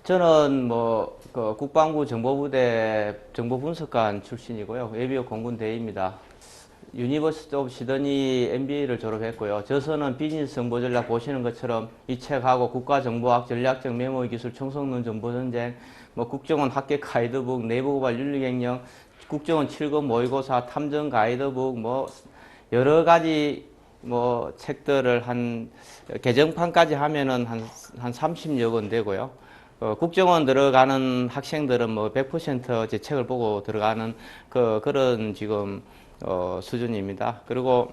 저는 그 국방부 정보부대 정보분석관 출신이고요. 예비역 공군대위입니다. 유니버시티 오브 시드니 MBA를 졸업했고요. 저서는 비즈니스 정보전략 보시는 것처럼 이 책하고 국가정보학 전략적 메모의 기술 청소년 정보전쟁, 국정원 합격 가이드북, 내부고발 윤리경영, 국정원 7급 모의고사 탐정 가이드북, 여러 가지 책들을 개정판까지 하면은 한 30여 권 되고요. 국정원 들어가는 학생들은 100% 제 책을 보고 들어가는 그런 지금 수준입니다. 그리고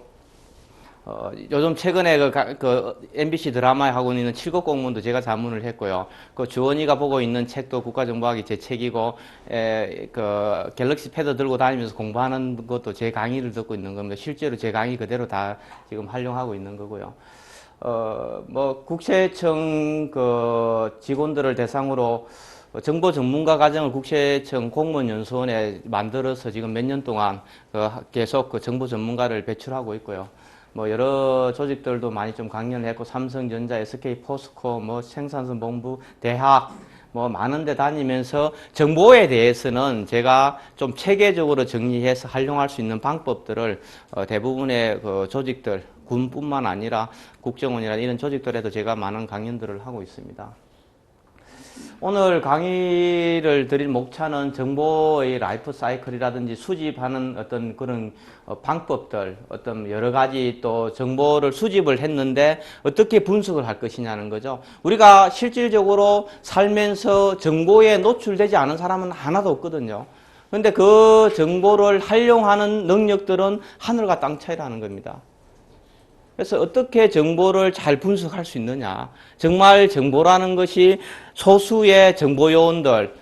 요즘 최근에 MBC 드라마에 하고 있는 7급 공무원도 제가 자문을 했고요. 주원이가 보고 있는 책도 국가정보학이 제 책이고, 갤럭시 패드 들고 다니면서 공부하는 것도 제 강의를 듣고 있는 겁니다. 실제로 제 강의 그대로 다 지금 활용하고 있는 거고요. 국세청 직원들을 대상으로 정보 전문가 과정을 국세청 공무원연수원에 만들어서 지금 몇 년 동안 계속 정보 전문가를 배출하고 있고요. 여러 조직들도 많이 좀 강연을 했고, 삼성전자, SK 포스코, 생산성 본부, 대학, 많은 데 다니면서 정보에 대해서는 제가 좀 체계적으로 정리해서 활용할 수 있는 방법들을 대부분의 조직들, 군뿐만 아니라 국정원이나 이런 조직들에도 제가 많은 강연들을 하고 있습니다. 오늘 강의를 드릴 목차는 정보의 라이프 사이클이라든지 수집하는 어떤 그런 방법들, 어떤 여러 가지 또 정보를 수집을 했는데 어떻게 분석을 할 것이냐는 거죠. 우리가 실질적으로 살면서 정보에 노출되지 않은 사람은 하나도 없거든요. 그런데 그 정보를 활용하는 능력들은 하늘과 땅 차이라는 겁니다. 그래서 어떻게 정보를 잘 분석할 수 있느냐. 정말 정보라는 것이 소수의 정보요원들,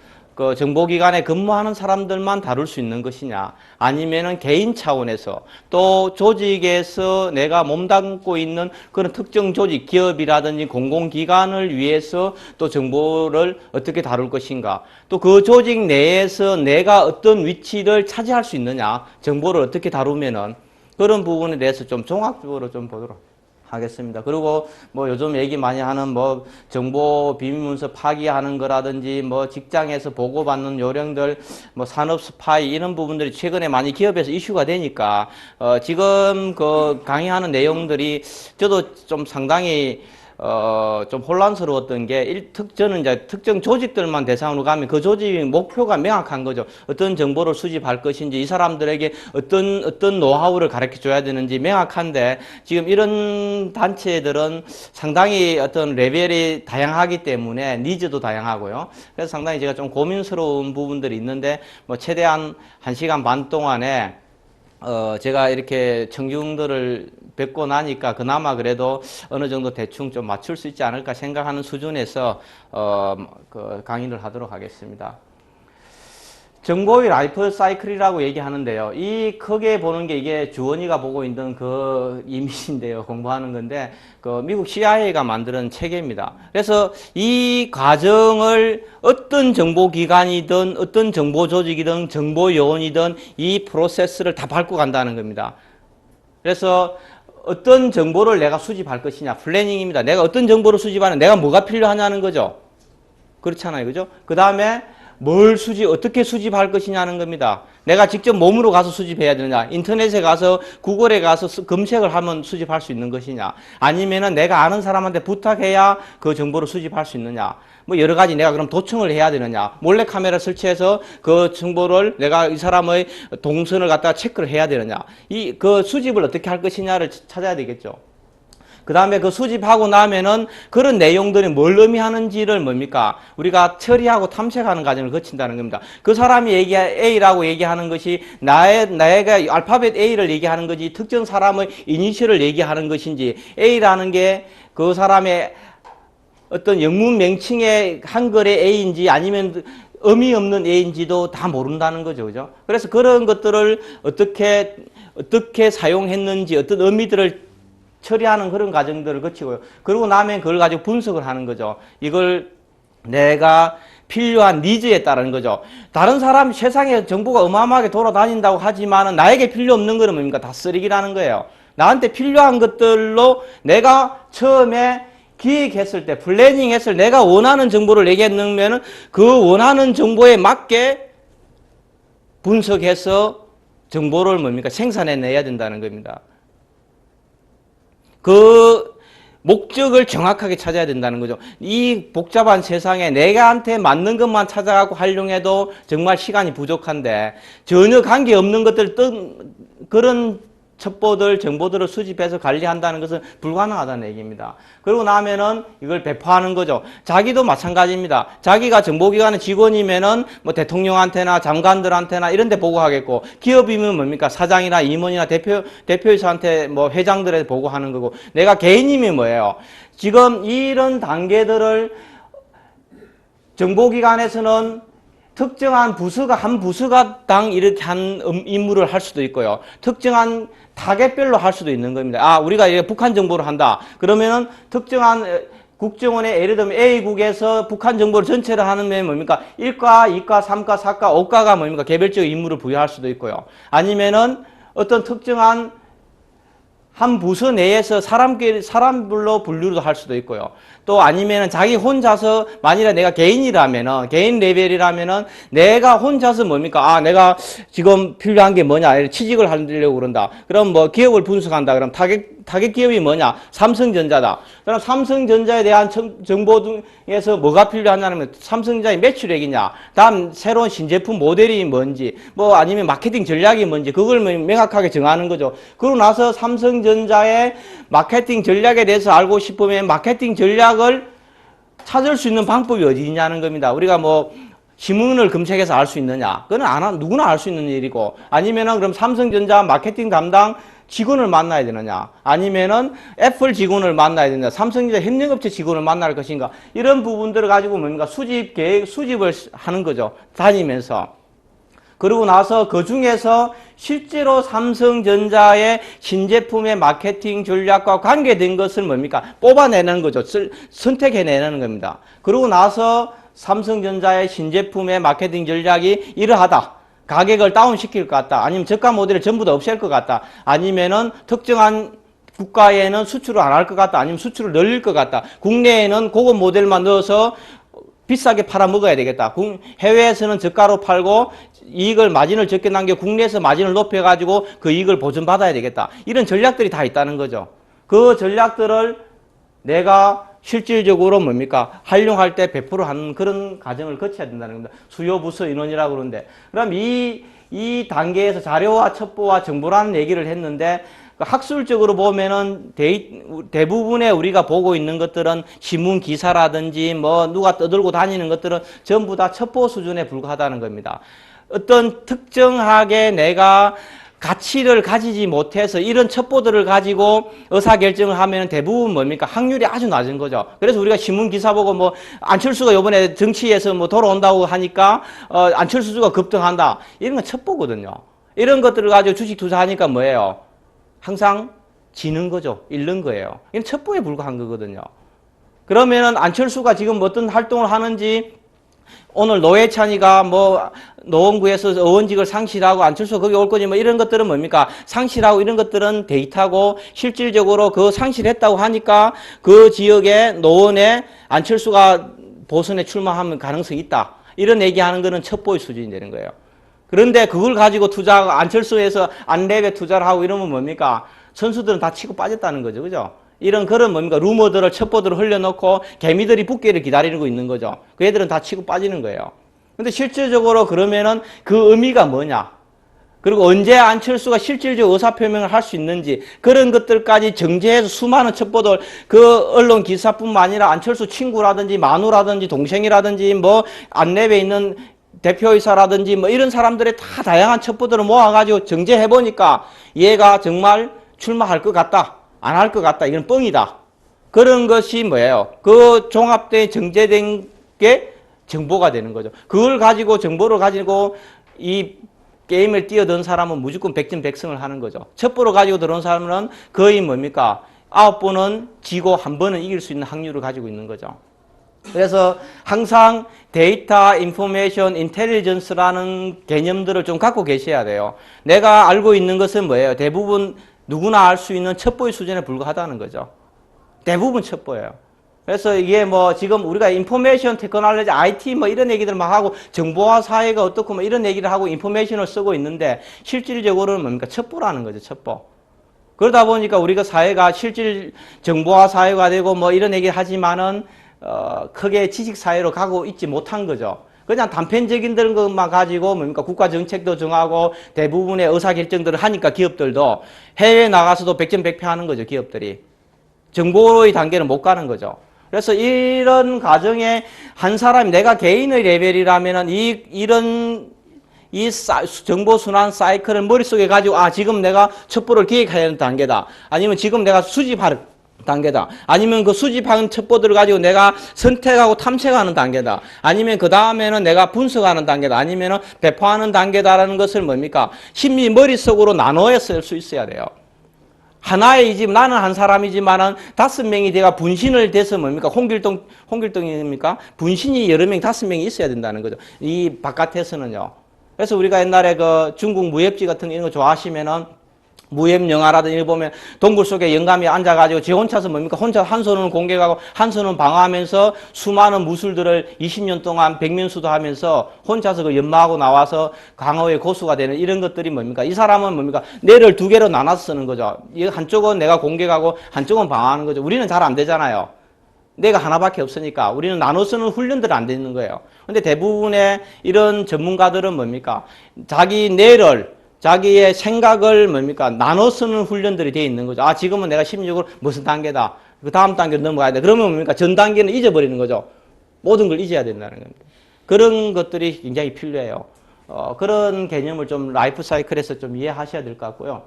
정보기관에 근무하는 사람들만 다룰 수 있는 것이냐. 아니면은 개인 차원에서 또 조직에서 내가 몸담고 있는 그런 특정 조직, 기업이라든지 공공기관을 위해서 또 정보를 어떻게 다룰 것인가. 또 그 조직 내에서 내가 어떤 위치를 차지할 수 있느냐. 정보를 어떻게 다루면은 그런 부분에 대해서 좀 종합적으로 좀 보도록 하겠습니다. 그리고 요즘 얘기 많이 하는 정보 비밀문서 파기하는 거라든지 직장에서 보고받는 요령들, 산업 스파이 이런 부분들이 최근에 많이 기업에서 이슈가 되니까 지금 강의하는 내용들이 저도 좀 상당히 좀 혼란스러웠던 게, 저는 이제 특정 조직들만 대상으로 가면 그 조직의 목표가 명확한 거죠. 어떤 정보를 수집할 것인지, 이 사람들에게 어떤 노하우를 가르쳐 줘야 되는지 명확한데, 지금 이런 단체들은 상당히 어떤 레벨이 다양하기 때문에 니즈도 다양하고요. 그래서 상당히 제가 좀 고민스러운 부분들이 있는데, 최대한 1시간 반 동안에 제가 이렇게 청중들을 뵙고 나니까 그나마 그래도 어느 정도 대충 좀 맞출 수 있지 않을까 생각하는 수준에서 강의를 하도록 하겠습니다. 정보의 라이프 사이클이라고 얘기하는데요. 이 크게 보는 게 이게 주원이가 보고 있는 그 이미지인데요. 공부하는 건데 미국 CIA가 만든 체계입니다. 그래서 이 과정을 어떤 정보기관이든 어떤 정보조직이든 정보요원이든 이 프로세스를 다 밟고 간다는 겁니다. 그래서 어떤 정보를 내가 수집할 것이냐, 플래닝입니다. 내가 어떤 정보를 수집하는, 내가 뭐가 필요하냐는 거죠. 그렇잖아요. 그죠? 그 다음에 어떻게 수집할 것이냐는 겁니다. 내가 직접 몸으로 가서 수집해야 되느냐, 인터넷에 가서, 구글에 가서 검색을 하면 수집할 수 있는 것이냐, 아니면은 내가 아는 사람한테 부탁해야 그 정보를 수집할 수 있느냐, 여러 가지 내가 그럼 도청을 해야 되느냐, 몰래카메라 설치해서 그 정보를 내가 이 사람의 동선을 갖다가 체크를 해야 되느냐, 그 수집을 어떻게 할 것이냐를 찾아야 되겠죠. 그 다음에 그 수집하고 나면은 그런 내용들이 뭘 의미하는지를 우리가 처리하고 탐색하는 과정을 거친다는 겁니다. 그 사람이 A라고 얘기하는 것이 나가 알파벳 A를 얘기하는 것이 특정 사람의 이니셜을 얘기하는 것인지, A라는 게 그 사람의 어떤 영문 명칭의 한글의 A인지 아니면 의미 없는 A인지도 다 모른다는 거죠. 그죠? 그래서 그런 것들을 어떻게 사용했는지, 어떤 의미들을 처리하는 그런 과정들을 거치고요. 그러고 나면 그걸 가지고 분석을 하는 거죠. 이걸 내가 필요한 니즈에 따른 거죠. 다른 사람 세상에 정보가 어마어마하게 돌아다닌다고 하지만은 나에게 필요 없는 거는 다 쓰레기라는 거예요. 나한테 필요한 것들로 내가 처음에 기획했을 때, 플래닝 했을 때 내가 원하는 정보를 내게 넣으면 그 원하는 정보에 맞게 분석해서 정보를 뭡니까? 생산해내야 된다는 겁니다. 그 목적을 정확하게 찾아야 된다는 거죠. 이 복잡한 세상에 내가한테 맞는 것만 찾아가고 활용해도 정말 시간이 부족한데 전혀 관계없는 것들 그런 첩보들, 정보들을 수집해서 관리한다는 것은 불가능하다는 얘기입니다. 그러고 나면은 이걸 배포하는 거죠. 자기도 마찬가지입니다. 자기가 정보기관의 직원이면은 뭐 대통령한테나 장관들한테나 이런 데 보고하겠고, 기업이면 뭡니까? 사장이나 임원이나 대표이사한테 뭐 회장들에 보고하는 거고, 내가 개인이면 뭐예요? 지금 이런 단계들을 정보기관에서는 특정한 부서가 한 부서가 당 이렇게 한 임무를 할 수도 있고요. 특정한 타겟별로 할 수도 있는 겁니다. 아, 우리가 이제 북한 정보를 한다. 그러면은 특정한 국정원의 예를 들면 A국에서 북한 정보를 전체를 하는 뭡니까? 1과, 2과, 3과, 4과, 5과가 뭡니까? 개별적 임무를 부여할 수도 있고요. 아니면은 어떤 특정한 한 부서 내에서 사람별로 분류도 할 수도 있고요. 또 아니면은 자기 혼자서 만일에 내가 개인이라면은, 개인 레벨이라면은 내가 혼자서 뭡니까? 아, 내가 지금 필요한 게 뭐냐? 취직을 하려고 그런다. 그럼 뭐 기업을 분석한다. 그럼 타겟 기업이 뭐냐? 삼성전자다. 그럼 삼성전자에 대한 정보 중에서 뭐가 필요하냐면 삼성전자의 매출액이냐? 다음 새로운 신제품 모델이 뭔지, 뭐 아니면 마케팅 전략이 뭔지 그걸 명확하게 정하는 거죠. 그러고 나서 삼성전자의 마케팅 전략에 대해서 알고 싶으면 마케팅 전략을 찾을 수 있는 방법이 어디 있냐는 겁니다. 우리가 뭐 신문을 검색해서 알 수 있느냐? 그건 누구나 알 수 있는 일이고, 아니면은 그럼 삼성전자 마케팅 담당 직원을 만나야 되느냐? 아니면은 애플 직원을 만나야 되느냐? 삼성전자 협력업체 직원을 만날 것인가? 이런 부분들을 가지고 뭔가 수집을 하는 거죠. 다니면서. 그러고 나서 그 중에서 실제로 삼성전자의 신제품의 마케팅 전략과 관계된 것을 뭡니까? 뽑아내는 거죠. 선택해내는 겁니다. 그러고 나서 삼성전자의 신제품의 마케팅 전략이 이러하다. 가격을 다운시킬 것 같다. 아니면 저가 모델을 전부 다 없앨 것 같다. 아니면은 특정한 국가에는 수출을 안 할 것 같다. 아니면 수출을 늘릴 것 같다. 국내에는 고급 모델만 넣어서 비싸게 팔아먹어야 되겠다. 해외에서는 저가로 팔고 이익을 마진을 적게 남겨 국내에서 마진을 높여가지고 그 이익을 보전받아야 되겠다. 이런 전략들이 다 있다는 거죠. 그 전략들을 내가 실질적으로 뭡니까? 활용할 때 100%하는 그런 과정을 거쳐야 된다는 겁니다. 수요 부서 인원이라고 그러는데. 그럼 이 단계에서 자료와 첩보와 정보라는 얘기를 했는데 학술적으로 보면은 대부분의 우리가 보고 있는 것들은 신문 기사라든지 뭐 누가 떠들고 다니는 것들은 전부 다 첩보 수준에 불과하다는 겁니다. 어떤 특정하게 내가 가치를 가지지 못해서 이런 첩보들을 가지고 의사결정을 하면 대부분 뭡니까? 확률이 아주 낮은 거죠. 그래서 우리가 신문 기사 보고 뭐 안철수가 이번에 정치에서 뭐 돌아온다고 하니까 안철수가 급등한다. 이런 건 첩보거든요. 이런 것들을 가지고 주식 투자하니까 뭐예요? 항상 지는 거죠. 잃는 거예요. 이건 첩보에 불과한 거거든요. 그러면은 안철수가 지금 어떤 활동을 하는지 오늘 노회찬이가 뭐 노원구에서 의원직을 상실하고 안철수가 거기 올 거지 뭐 이런 것들은 뭡니까? 상실하고 이런 것들은 데이터고 실질적으로 그 상실했다고 하니까 그 지역의 노원에 안철수가 보선에 출마하면 가능성이 있다. 이런 얘기하는 거는 첩보의 수준이 되는 거예요. 그런데 그걸 가지고 안철수에서 안랩에 투자를 하고 이러면 뭡니까? 선수들은 다 치고 빠졌다는 거죠. 그죠? 이런 그런 뭡니까? 루머들을, 첩보들을 흘려놓고 개미들이 붙기를 기다리고 있는 거죠. 그 애들은 다 치고 빠지는 거예요. 근데 실질적으로 그러면은 그 의미가 뭐냐? 그리고 언제 안철수가 실질적 의사표명을 할 수 있는지 그런 것들까지 정제해서 수많은 첩보들 그 언론 기사뿐만 아니라 안철수 친구라든지 마누라든지 동생이라든지 뭐 안랩에 있는 대표이사라든지 뭐 이런 사람들의 다 다양한 첩보들을 모아가지고 정제해보니까 얘가 정말 출마할 것 같다. 안 할 것 같다. 이건 뻥이다. 그런 것이 뭐예요? 그 종합된 정제된 게 정보가 되는 거죠. 그걸 가지고 정보를 가지고 이 게임을 뛰어든 사람은 무조건 백전백승을 하는 거죠. 첩보를 가지고 들어온 사람은 거의 뭡니까? 9번은 지고 1번은 이길 수 있는 확률을 가지고 있는 거죠. 그래서 항상 데이터, 인포메이션, 인텔리전스라는 개념들을 좀 갖고 계셔야 돼요. 내가 알고 있는 것은 뭐예요? 대부분 누구나 알 수 있는 첩보의 수준에 불과하다는 거죠. 대부분 첩보예요. 그래서 이게 뭐 지금 우리가 인포메이션 테크놀로지, IT 뭐 이런 얘기들 막 하고 정보화 사회가 어떻고 뭐 이런 얘기를 하고 인포메이션을 쓰고 있는데 실질적으로는 뭡니까? 첩보라는 거죠, 첩보. 그러다 보니까 우리가 사회가 실질 정보화 사회가 되고 뭐 이런 얘기를 하지만은 크게 지식 사회로 가고 있지 못한 거죠. 그냥 단편적인 것만 가지고 뭡니까? 국가 정책도 정하고 대부분의 의사결정들을 하니까 기업들도 해외에 나가서도 백전백패하는 거죠, 기업들이. 정보의 단계는 못 가는 거죠. 그래서 이런 과정에 한 사람이 내가 개인의 레벨이라면은 이런 정보 순환 사이클을 머릿속에 가지고 지금 내가 첩보를 기획해야 하는 단계다. 아니면 지금 내가 수집하는 단계다. 아니면 그 수집한 첩보들을 가지고 내가 선택하고 탐색하는 단계다. 아니면 그 다음에는 내가 분석하는 단계다. 아니면은 배포하는 단계다라는 것을 뭡니까? 심리 머릿속으로 나눠야 쓸 수 있어야 돼요. 하나의 집 나는 한 사람이지만은 5명이 내가 분신을 돼서 뭡니까? 홍길동입니까? 분신이 여러 명, 5명이 있어야 된다는 거죠. 이 바깥에서는요. 그래서 우리가 옛날에 그 중국 무협지 같은 이런 거 좋아하시면은 무협 영화라든지 이런 거 보면 동굴 속에 영감이 앉아가지고 지 혼자서 뭡니까? 혼자 한 손은 공격하고 한 손은 방어하면서 수많은 무술들을 20년 동안 백면수도하면서 혼자서 그 연마하고 나와서 강호의 고수가 되는 이런 것들이 뭡니까? 이 사람은 뭡니까? 뇌를 2개로 나눠서 쓰는 거죠. 한쪽은 내가 공격하고 한쪽은 방어하는 거죠. 우리는 잘 안 되잖아요. 뇌가 하나밖에 없으니까 우리는 나눠 쓰는 훈련들이 안 되는 거예요. 근데 대부분의 이런 전문가들은 뭡니까? 자기 뇌를 자기의 생각을 뭡니까? 나눠 쓰는 훈련들이 되어 있는 거죠. 지금은 내가 심리적으로 무슨 단계다. 그 다음 단계로 넘어가야 돼. 그러면 뭡니까? 전 단계는 잊어버리는 거죠. 모든 걸 잊어야 된다는 겁니다. 그런 것들이 굉장히 필요해요. 그런 개념을 좀 라이프 사이클에서 좀 이해하셔야 될 것 같고요.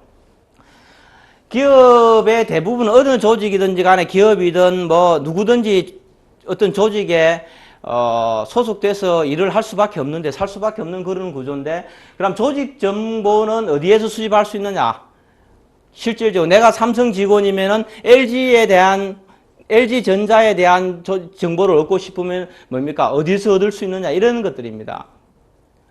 기업의 대부분 어느 조직이든지 간에 기업이든 뭐 누구든지 어떤 조직에 소속돼서 일을 할 수밖에 없는데 살 수밖에 없는 그런 구조인데 그럼 조직 정보는 어디에서 수집할 수 있느냐? 실질적으로 내가 삼성 직원이면은 LG전자에 대한 정보를 얻고 싶으면 뭡니까? 어디서 얻을 수 있느냐? 이런 것들입니다.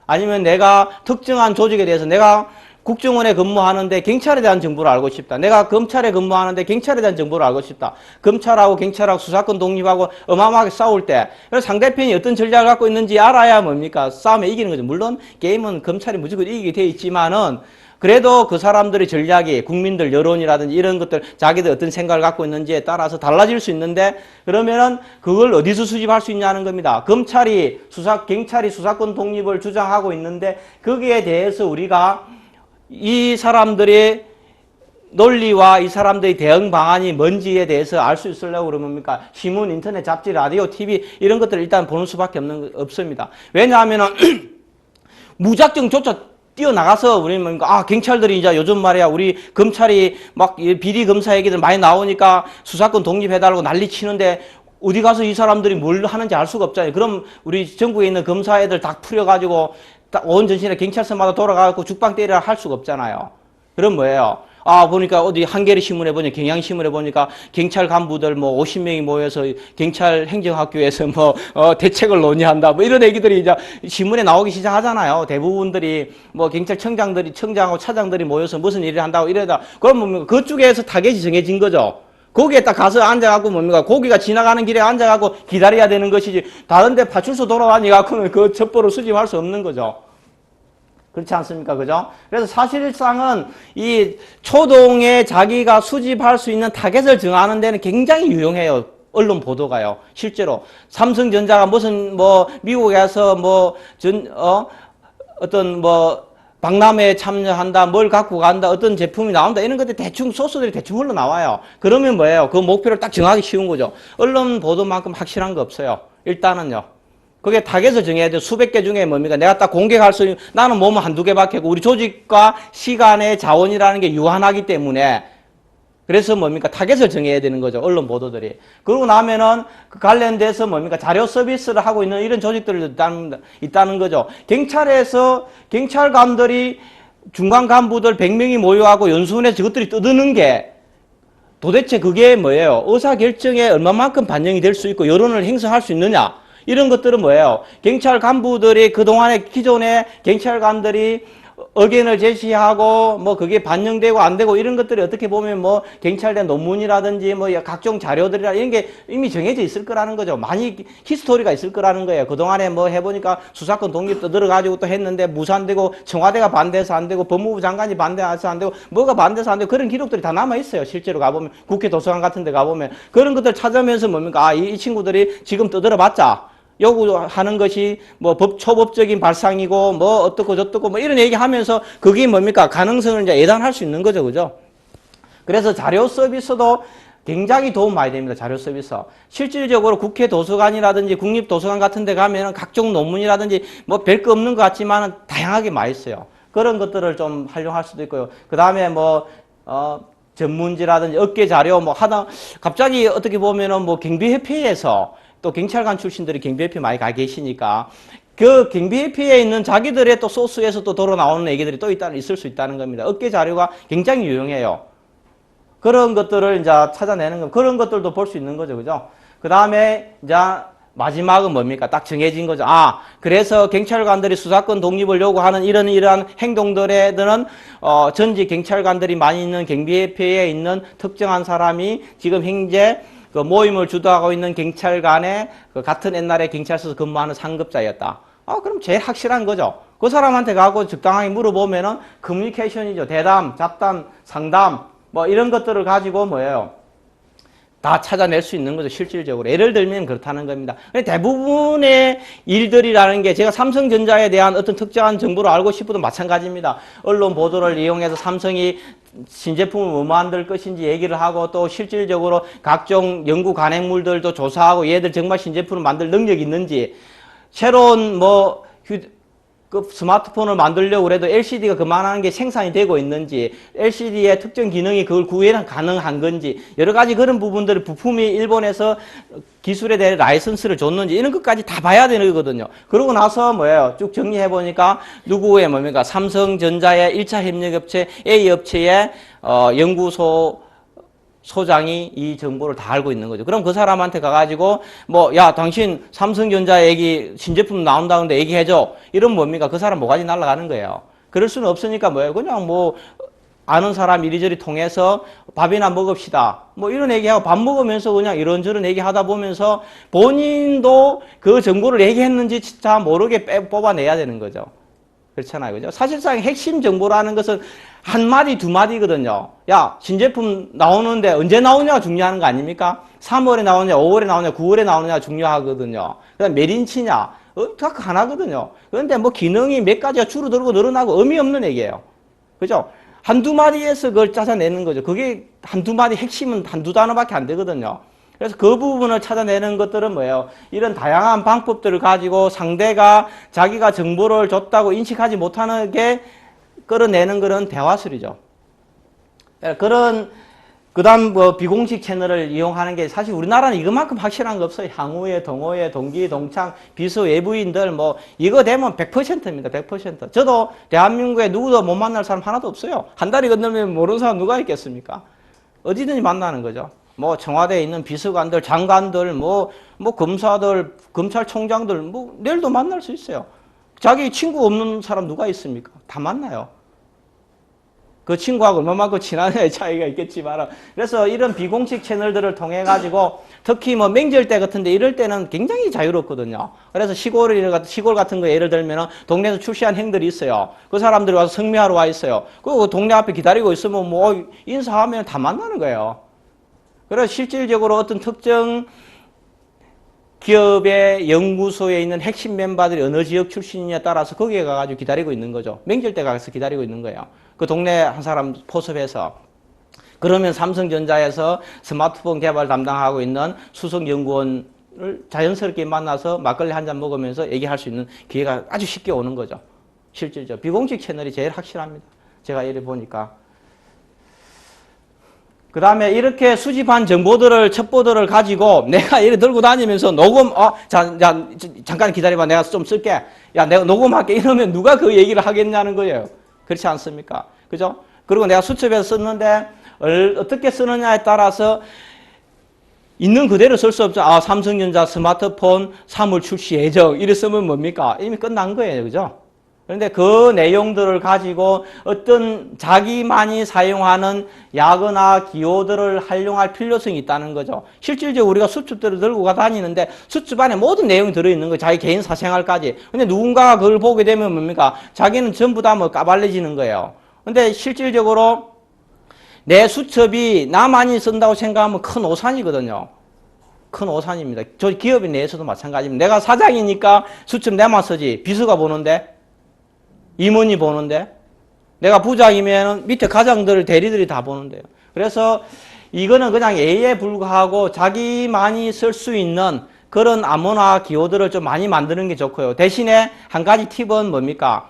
아니면 내가 특정한 조직에 대해서 내가 국정원에 근무하는데 경찰에 대한 정보를 알고 싶다. 내가 검찰에 근무하는데 경찰에 대한 정보를 알고 싶다. 검찰하고 경찰하고 수사권 독립하고 어마어마하게 싸울 때 그래서 상대편이 어떤 전략을 갖고 있는지 알아야 뭡니까? 싸움에 이기는 거죠. 물론 게임은 검찰이 무조건 이기게 돼 있지만은 그래도 그 사람들의 전략이 국민들 여론이라든지 이런 것들 자기들 어떤 생각을 갖고 있는지에 따라서 달라질 수 있는데 그러면은 그걸 어디서 수집할 수 있냐는 겁니다. 경찰이 수사권 독립을 주장하고 있는데 거기에 대해서 우리가 이 사람들의 논리와 이 사람들의 대응 방안이 뭔지에 대해서 알 수 있으려고 그러면 뭡니까? 신문, 인터넷, 잡지, 라디오, TV 이런 것들을 일단 보는 수밖에 없습니다. 왜냐하면은 무작정조차 뛰어나가서 우리는 뭡니까? 경찰들이 이제 요즘 말이야 우리 검찰이 막 비리 검사 얘기들 많이 나오니까 수사권 독립해달라고 난리 치는데 어디 가서 이 사람들이 뭘 하는지 알 수가 없잖아요. 그럼 우리 전국에 있는 검사 애들 다 풀려가지고 온 전신에 경찰서마다 돌아가고 죽방 때리라 할 수가 없잖아요. 그럼 뭐예요? 보니까 어디 한겨레 신문에 보니까 경향신문에 보니까 경찰 간부들 뭐 50명이 모여서 경찰 행정학교에서 뭐 대책을 논의한다 뭐 이런 얘기들이 이제 신문에 나오기 시작하잖아요. 대부분들이 뭐 경찰청장들이 청장하고 차장들이 모여서 무슨 일을 한다고 이러다 그럼 뭡니까? 그쪽에서 타겟이 정해진 거죠. 거기에 딱 가서 앉아갖고 뭡니까? 고기가 지나가는 길에 앉아갖고 기다려야 되는 것이지 다른데 파출소 돌아다니갖고는 그 첩보를 수집할 수 없는 거죠. 그렇지 않습니까? 그죠? 그래서 사실상은 이 초동에 자기가 수집할 수 있는 타겟을 정하는 데는 굉장히 유용해요. 언론 보도가요. 실제로. 삼성전자가 무슨 미국에서 어떤 박람회에 참여한다, 뭘 갖고 간다, 어떤 제품이 나온다, 이런 것들 대충 소스들이 대충 흘러나와요. 그러면 뭐예요? 그 목표를 딱 정하기 쉬운 거죠. 언론 보도만큼 확실한 거 없어요. 일단은요. 그게 타겟을 정해야 돼요. 수백 개 중에 뭡니까? 내가 딱 공개할 수 있는, 나는 몸은 한두 개밖에 없고, 우리 조직과 시간의 자원이라는 게 유한하기 때문에, 그래서 뭡니까? 타겟을 정해야 되는 거죠. 언론 보도들이. 그러고 나면은 그 관련돼서 뭡니까? 자료 서비스를 하고 있는 이런 조직들이 있다는 거죠. 경찰관들이 중간 간부들 100명이 모여하고 연수원에서 저것들이 떠드는 게 도대체 그게 뭐예요? 의사결정에 얼마만큼 반영이 될 수 있고 여론을 형성할 수 있느냐? 이런 것들은 뭐예요? 경찰 간부들이 그동안에 기존에 경찰관들이 의견을 제시하고 뭐 그게 반영되고 안 되고 이런 것들이 어떻게 보면 뭐 경찰대 논문이라든지 뭐 각종 자료들이라 이런 게 이미 정해져 있을 거라는 거죠. 많이 히스토리가 있을 거라는 거예요. 그동안에 뭐 해보니까 수사권 독립도 들어가지고 또 했는데 무산되고 청와대가 반대해서 안 되고 법무부 장관이 반대해서 안 되고 뭐가 반대해서 안 되고 그런 기록들이 다 남아 있어요. 실제로 가보면 국회 도서관 같은 데 가보면 그런 것들 찾으면서 뭡니까? 아, 이 친구들이 지금 떠들어봤자 요구하는 것이 뭐 초법적인 발상이고 뭐 어떻고 저떻고 뭐 이런 얘기 하면서 그게 뭡니까? 가능성을 이제 예단할 수 있는 거죠. 그죠? 그래서 자료 서비스도 굉장히 도움 많이 됩니다. 자료 서비스. 실질적으로 국회 도서관이라든지 국립도서관 같은 데 가면은 각종 논문이라든지 뭐 별 거 없는 것 같지만 다양하게 많이 있어요. 그런 것들을 좀 활용할 수도 있고요. 그 다음에 뭐, 전문지라든지 업계 자료 뭐 하다, 갑자기 어떻게 보면은 뭐 경비협회에서 또 경찰관 출신들이 경비협회 많이 가 계시니까 그 경비협회에 있는 자기들의 또 소스에서 또 돌아 나오는 얘기들이 또 있을 수 있다는 겁니다. 업계 자료가 굉장히 유용해요. 그런 것들을 이제 찾아내는 거, 그런 것들도 볼 수 있는 거죠. 그죠? 그 다음에 이제 마지막은 뭡니까? 딱 정해진 거죠. 아, 그래서 경찰관들이 수사권 독립을 요구하는 이러한 행동들에는 전직 경찰관들이 많이 있는 경비협회에 있는 특정한 사람이 지금 현재 그 모임을 주도하고 있는 경찰관의 그 같은 옛날에 경찰서에서 근무하는 상급자였다. 그럼 제일 확실한 거죠. 그 사람한테 가고 적당하게 물어보면은 커뮤니케이션이죠. 대담, 잡담, 상담, 뭐 이런 것들을 가지고 뭐예요? 다 찾아낼 수 있는 거죠. 실질적으로. 예를 들면 그렇다는 겁니다. 대부분의 일들이라는 게 제가 삼성전자에 대한 어떤 특정한 정보를 알고 싶어도 마찬가지입니다. 언론 보도를 이용해서 삼성이 신제품을 뭐 만들 것인지 얘기를 하고 또 실질적으로 각종 연구 관행물들도 조사하고 얘들 정말 신제품을 만들 능력이 있는지 새로운 뭐 그 스마트폰을 만들려고 그래도 LCD가 그만한 게 생산이 되고 있는지 LCD의 특정 기능이 그걸 구현은 가능한 건지 여러 가지 그런 부분들을 부품이 일본에서 기술에 대해 라이선스를 줬는지 이런 것까지 다 봐야 되는 거거든요. 그러고 나서 뭐예요? 쭉 정리해 보니까 누구의 뭡니까? 삼성전자의 1차 협력업체 A업체의 연구소 소장이 이 정보를 다 알고 있는 거죠. 그럼 그 사람한테 가가지고 뭐 야 당신 삼성전자 얘기 신제품 나온다는데 얘기해줘. 이러면 뭡니까? 그 사람 뭐가지 날아가는 거예요. 그럴 수는 없으니까 뭐예요? 그냥 뭐 아는 사람 이리저리 통해서 밥이나 먹읍시다. 뭐 이런 얘기하고 밥 먹으면서 그냥 이런저런 얘기하다 보면서 본인도 그 정보를 얘기했는지 진짜 모르게 뽑아내야 되는 거죠. 그렇잖아요. 그죠? 사실상 핵심 정보라는 것은 한 마디, 두 마디거든요. 야, 신제품 나오는데 언제 나오냐가 중요한 거 아닙니까? 3월에 나오냐, 5월에 나오냐, 9월에 나오냐가 중요하거든요. 그 다음 몇 인치냐, 딱 하나거든요. 그런데 뭐 기능이 몇 가지가 줄어들고 늘어나고 의미 없는 얘기예요. 그죠? 한두 마디에서 그걸 짜자내는 거죠. 그게 한두 마디 핵심은 한두 단어밖에 안 되거든요. 그래서 그 부분을 찾아내는 것들은 뭐예요? 이런 다양한 방법들을 가지고 상대가 자기가 정보를 줬다고 인식하지 못하는 게 끌어내는 그런 대화술이죠. 그런, 그 다음 뭐 비공식 채널을 이용하는 게 사실 우리나라는 이것만큼 확실한 거 없어요. 향후에, 동호회, 동기, 동창, 비서, 외부인들 뭐 이거 되면 100%입니다. 100%. 저도 대한민국에 누구도 못 만날 사람 하나도 없어요. 한 달이 건너면 모르는 사람 누가 있겠습니까? 어디든지 만나는 거죠. 뭐 청와대에 있는 비서관들, 장관들, 뭐 검사들, 검찰총장들 뭐 내일도 만날 수 있어요. 자기 친구 없는 사람 누가 있습니까? 다 만나요. 그 친구하고 얼마만큼 친하냐의 차이가 있겠지만 그래서 이런 비공식 채널들을 통해 가지고 특히 뭐 명절 때 같은데 이럴 때는 굉장히 자유롭거든요. 그래서 시골 같은 거 예를 들면 동네에서 출시한 행들이 있어요. 그 사람들이 와서 성묘하러 와 있어요. 그리고 동네 앞에 기다리고 있으면 뭐 인사하면 다 만나는 거예요. 그래서 실질적으로 어떤 특정 기업의 연구소에 있는 핵심 멤버들이 어느 지역 출신이냐에 따라서 거기에 가가지고 기다리고 있는 거죠. 명절 때 가서 기다리고 있는 거예요. 그 동네 한 사람 포섭해서. 그러면 삼성전자에서 스마트폰 개발 담당하고 있는 수석연구원을 자연스럽게 만나서 막걸리 한 잔 먹으면서 얘기할 수 있는 기회가 아주 쉽게 오는 거죠. 실질적으로. 비공식 채널이 제일 확실합니다. 제가 이래 보니까. 그 다음에 이렇게 수집한 정보들을, 첩보들을 가지고 내가 이렇게 들고 다니면서 녹음, 잠깐 기다려봐. 내가 좀 쓸게. 야, 내가 녹음할게. 이러면 누가 그 얘기를 하겠냐는 거예요. 그렇지 않습니까? 그죠? 그리고 내가 수첩에서 썼는데 어떻게 쓰느냐에 따라서 있는 그대로 쓸 수 없죠. 삼성전자 스마트폰 3월 출시 예정. 이래 쓰면 뭡니까? 이미 끝난 거예요. 그죠? 그런데 그 내용들을 가지고 어떤 자기만이 사용하는 약어나 기호들을 활용할 필요성이 있다는 거죠. 실질적으로 우리가 수첩들을 들고 다니는데 수첩 안에 모든 내용이 들어있는 거예요. 자기 개인 사생활까지. 근데 누군가가 그걸 보게 되면 뭡니까? 자기는 전부 다 뭐 까발려지는 거예요. 근데 실질적으로 내 수첩이 나만이 쓴다고 생각하면 큰 오산이거든요. 큰 오산입니다. 저 기업에 내에서도 마찬가지입니다. 내가 사장이니까 수첩 내만 쓰지. 비서가 보는데, 임원이 보는데, 내가 부장이면 밑에 과장들, 대리들이 다 보는데요. 그래서 이거는 그냥 예에 불과하고 자기만이 쓸 수 있는 그런 암호나 기호들을 좀 많이 만드는 게 좋고요. 대신에 한 가지 팁은 뭡니까?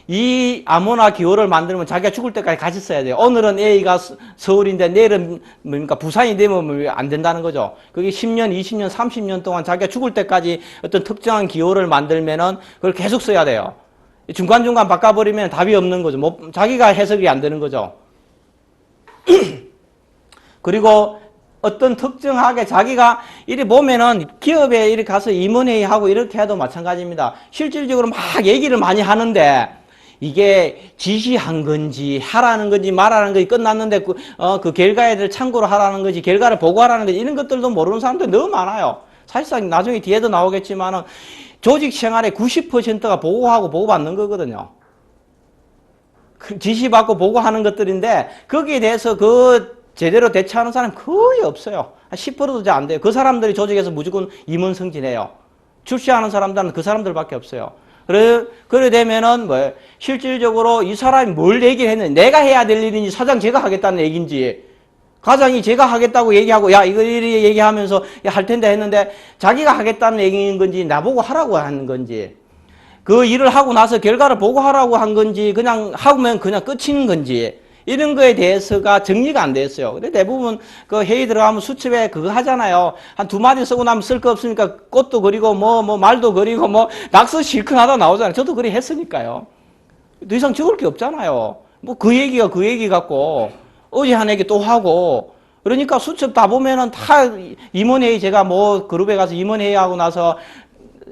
이 암호나 기호를 만들면 자기가 죽을 때까지 같이 써야 돼요. 오늘은 A가 서울인데 내일은 뭡니까? 부산이 되면 안 된다는 거죠. 그게 10년, 20년, 30년 동안 자기가 죽을 때까지 어떤 특정한 기호를 만들면은 그걸 계속 써야 돼요. 중간중간 바꿔버리면 답이 없는 거죠. 자기가 해석이 안 되는 거죠. 그리고 어떤 특정하게 자기가 이리 보면은 기업에 이렇게 가서 임원회의하고 이렇게 해도 마찬가지입니다. 실질적으로 막 얘기를 많이 하는데 이게 지시한 건지 하라는 건지 말하는 건지 끝났는데 그 결과에 참고로 하라는 건지 결과를 보고하라는 건지 이런 것들도 모르는 사람들이 너무 많아요. 사실상 나중에 뒤에도 나오겠지만은 조직 생활의 90%가 보고하고 보고받는 거거든요. 지시받고 보고하는 것들인데 거기에 대해서 제대로 대처하는 사람이 거의 없어요. 한 10%도 잘 안 돼요. 그 사람들이 조직에서 무조건 임원 승진해요. 출시하는 사람들은 그 사람들밖에 없어요. 그래 되면은 실질적으로 이 사람이 뭘 얘기를 했는지, 내가 해야 될 일인지 사장 제가 하겠다는 얘기인지, 과장이 제가 하겠다고 얘기하고 야 이거 이리 얘기하면서 할 텐데 했는데 자기가 하겠다는 얘기인 건지 나보고 하라고 하는 건지, 그 일을 하고 나서 결과를 보고하라고 한 건지 그냥 하면 그냥 끝인 건지, 이런 거에 대해서가 정리가 안 됐어요. 근데 대부분 그 회의 들어가면 수첩에 그거 하잖아요. 한 두 마디 쓰고 나면 쓸 거 없으니까 꽃도 그리고 말도 그리고 낙서 실컷 하다 나오잖아요. 저도 그리 했으니까요. 더 이상 적을 게 없잖아요. 그 얘기가 그 얘기 같고 어제 한 얘기 또 하고, 그러니까 수첩 다 보면은 다 임원회의, 제가 그룹에 가서 임원회의 하고 나서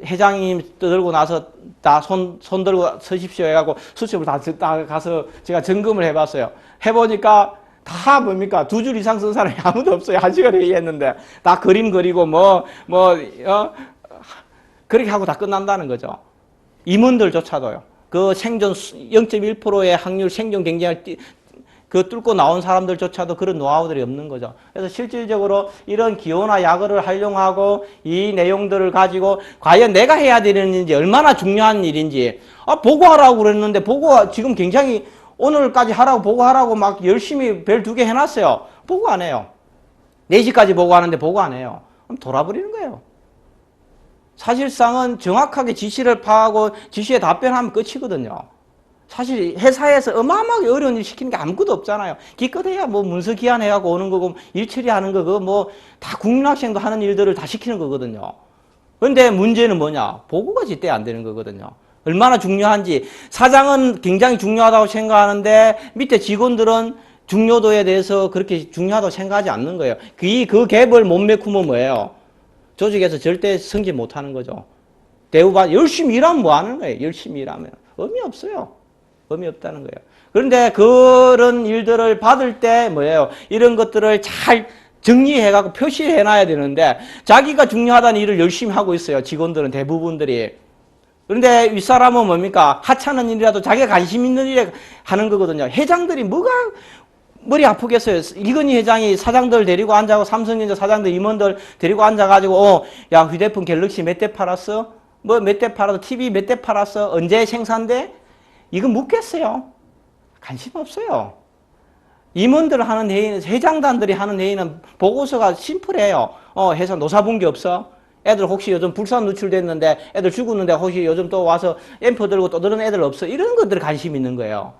회장님 들고 나서 다 손 들고 서십시오 해갖고 수첩을 다 가서 제가 점검을 해봤어요. 해보니까 다 뭡니까? 2줄 이상 쓴 사람이 아무도 없어요. 1시간 회의했는데. 다 그림 그리고 그렇게 하고 다 끝난다는 거죠. 임원들조차도요. 그 생존 0.1%의 확률 생존 경쟁을 뚫고 나온 사람들조차도 그런 노하우들이 없는 거죠. 그래서 실질적으로 이런 기호나 약어를 활용하고 이 내용들을 가지고 과연 내가 해야 되는 일인지, 얼마나 중요한 일인지, 보고하라고 그랬는데 보고 지금 굉장히 오늘까지 하라고 보고하라고 막 열심히 별 2개 해놨어요. 보고 안 해요. 4시까지 보고하는데 보고 안 해요. 그럼 돌아버리는 거예요. 사실상은 정확하게 지시를 파악하고 지시에 답변하면 끝이거든요. 사실 회사에서 어마어마하게 어려운 일 시키는 게 아무것도 없잖아요. 기껏해야 문서 기한해갖고 오는 거고 일 처리하는 거 그거 다 국민학생도 하는 일들을 다 시키는 거거든요. 그런데 문제는 뭐냐? 보고가 제때 안 되는 거거든요. 얼마나 중요한지. 사장은 굉장히 중요하다고 생각하는데 밑에 직원들은 중요도에 대해서 그렇게 중요하다고 생각하지 않는 거예요. 그 갭을 못 메꾸면 뭐예요? 조직에서 절대 승진 못 하는 거죠. 대우받 열심히 일하면 뭐 하는 거예요? 열심히 일하면 의미 없어요. 의미 없다는 거예요. 그런데 그런 일들을 받을 때 뭐예요? 이런 것들을 잘 정리해갖고 표시해놔야 되는데 자기가 중요하다는 일을 열심히 하고 있어요. 직원들은 대부분들이. 그런데 윗사람은 뭡니까? 하찮은 일이라도 자기가 관심 있는 일에 하는 거거든요. 회장들이 뭐가 머리 아프겠어요. 이건희 회장이 사장들 데리고 앉아고 삼성전자 사장들 임원들 데리고 앉아가지고 야 휴대폰 갤럭시 몇 대 팔았어? 몇 대 팔았어? TV 몇 대 팔았어? 언제 생산돼? 이거 묻겠어요? 관심 없어요. 임원들 하는 회의는, 회장단들이 하는 회의는 보고서가 심플해요. 회사 노사분기 없어? 애들 혹시 요즘 불산 누출됐는데 애들 죽었는데 혹시 요즘 또 와서 앰프 들고 또 다른 애들 없어? 이런 것들에 관심 있는 거예요.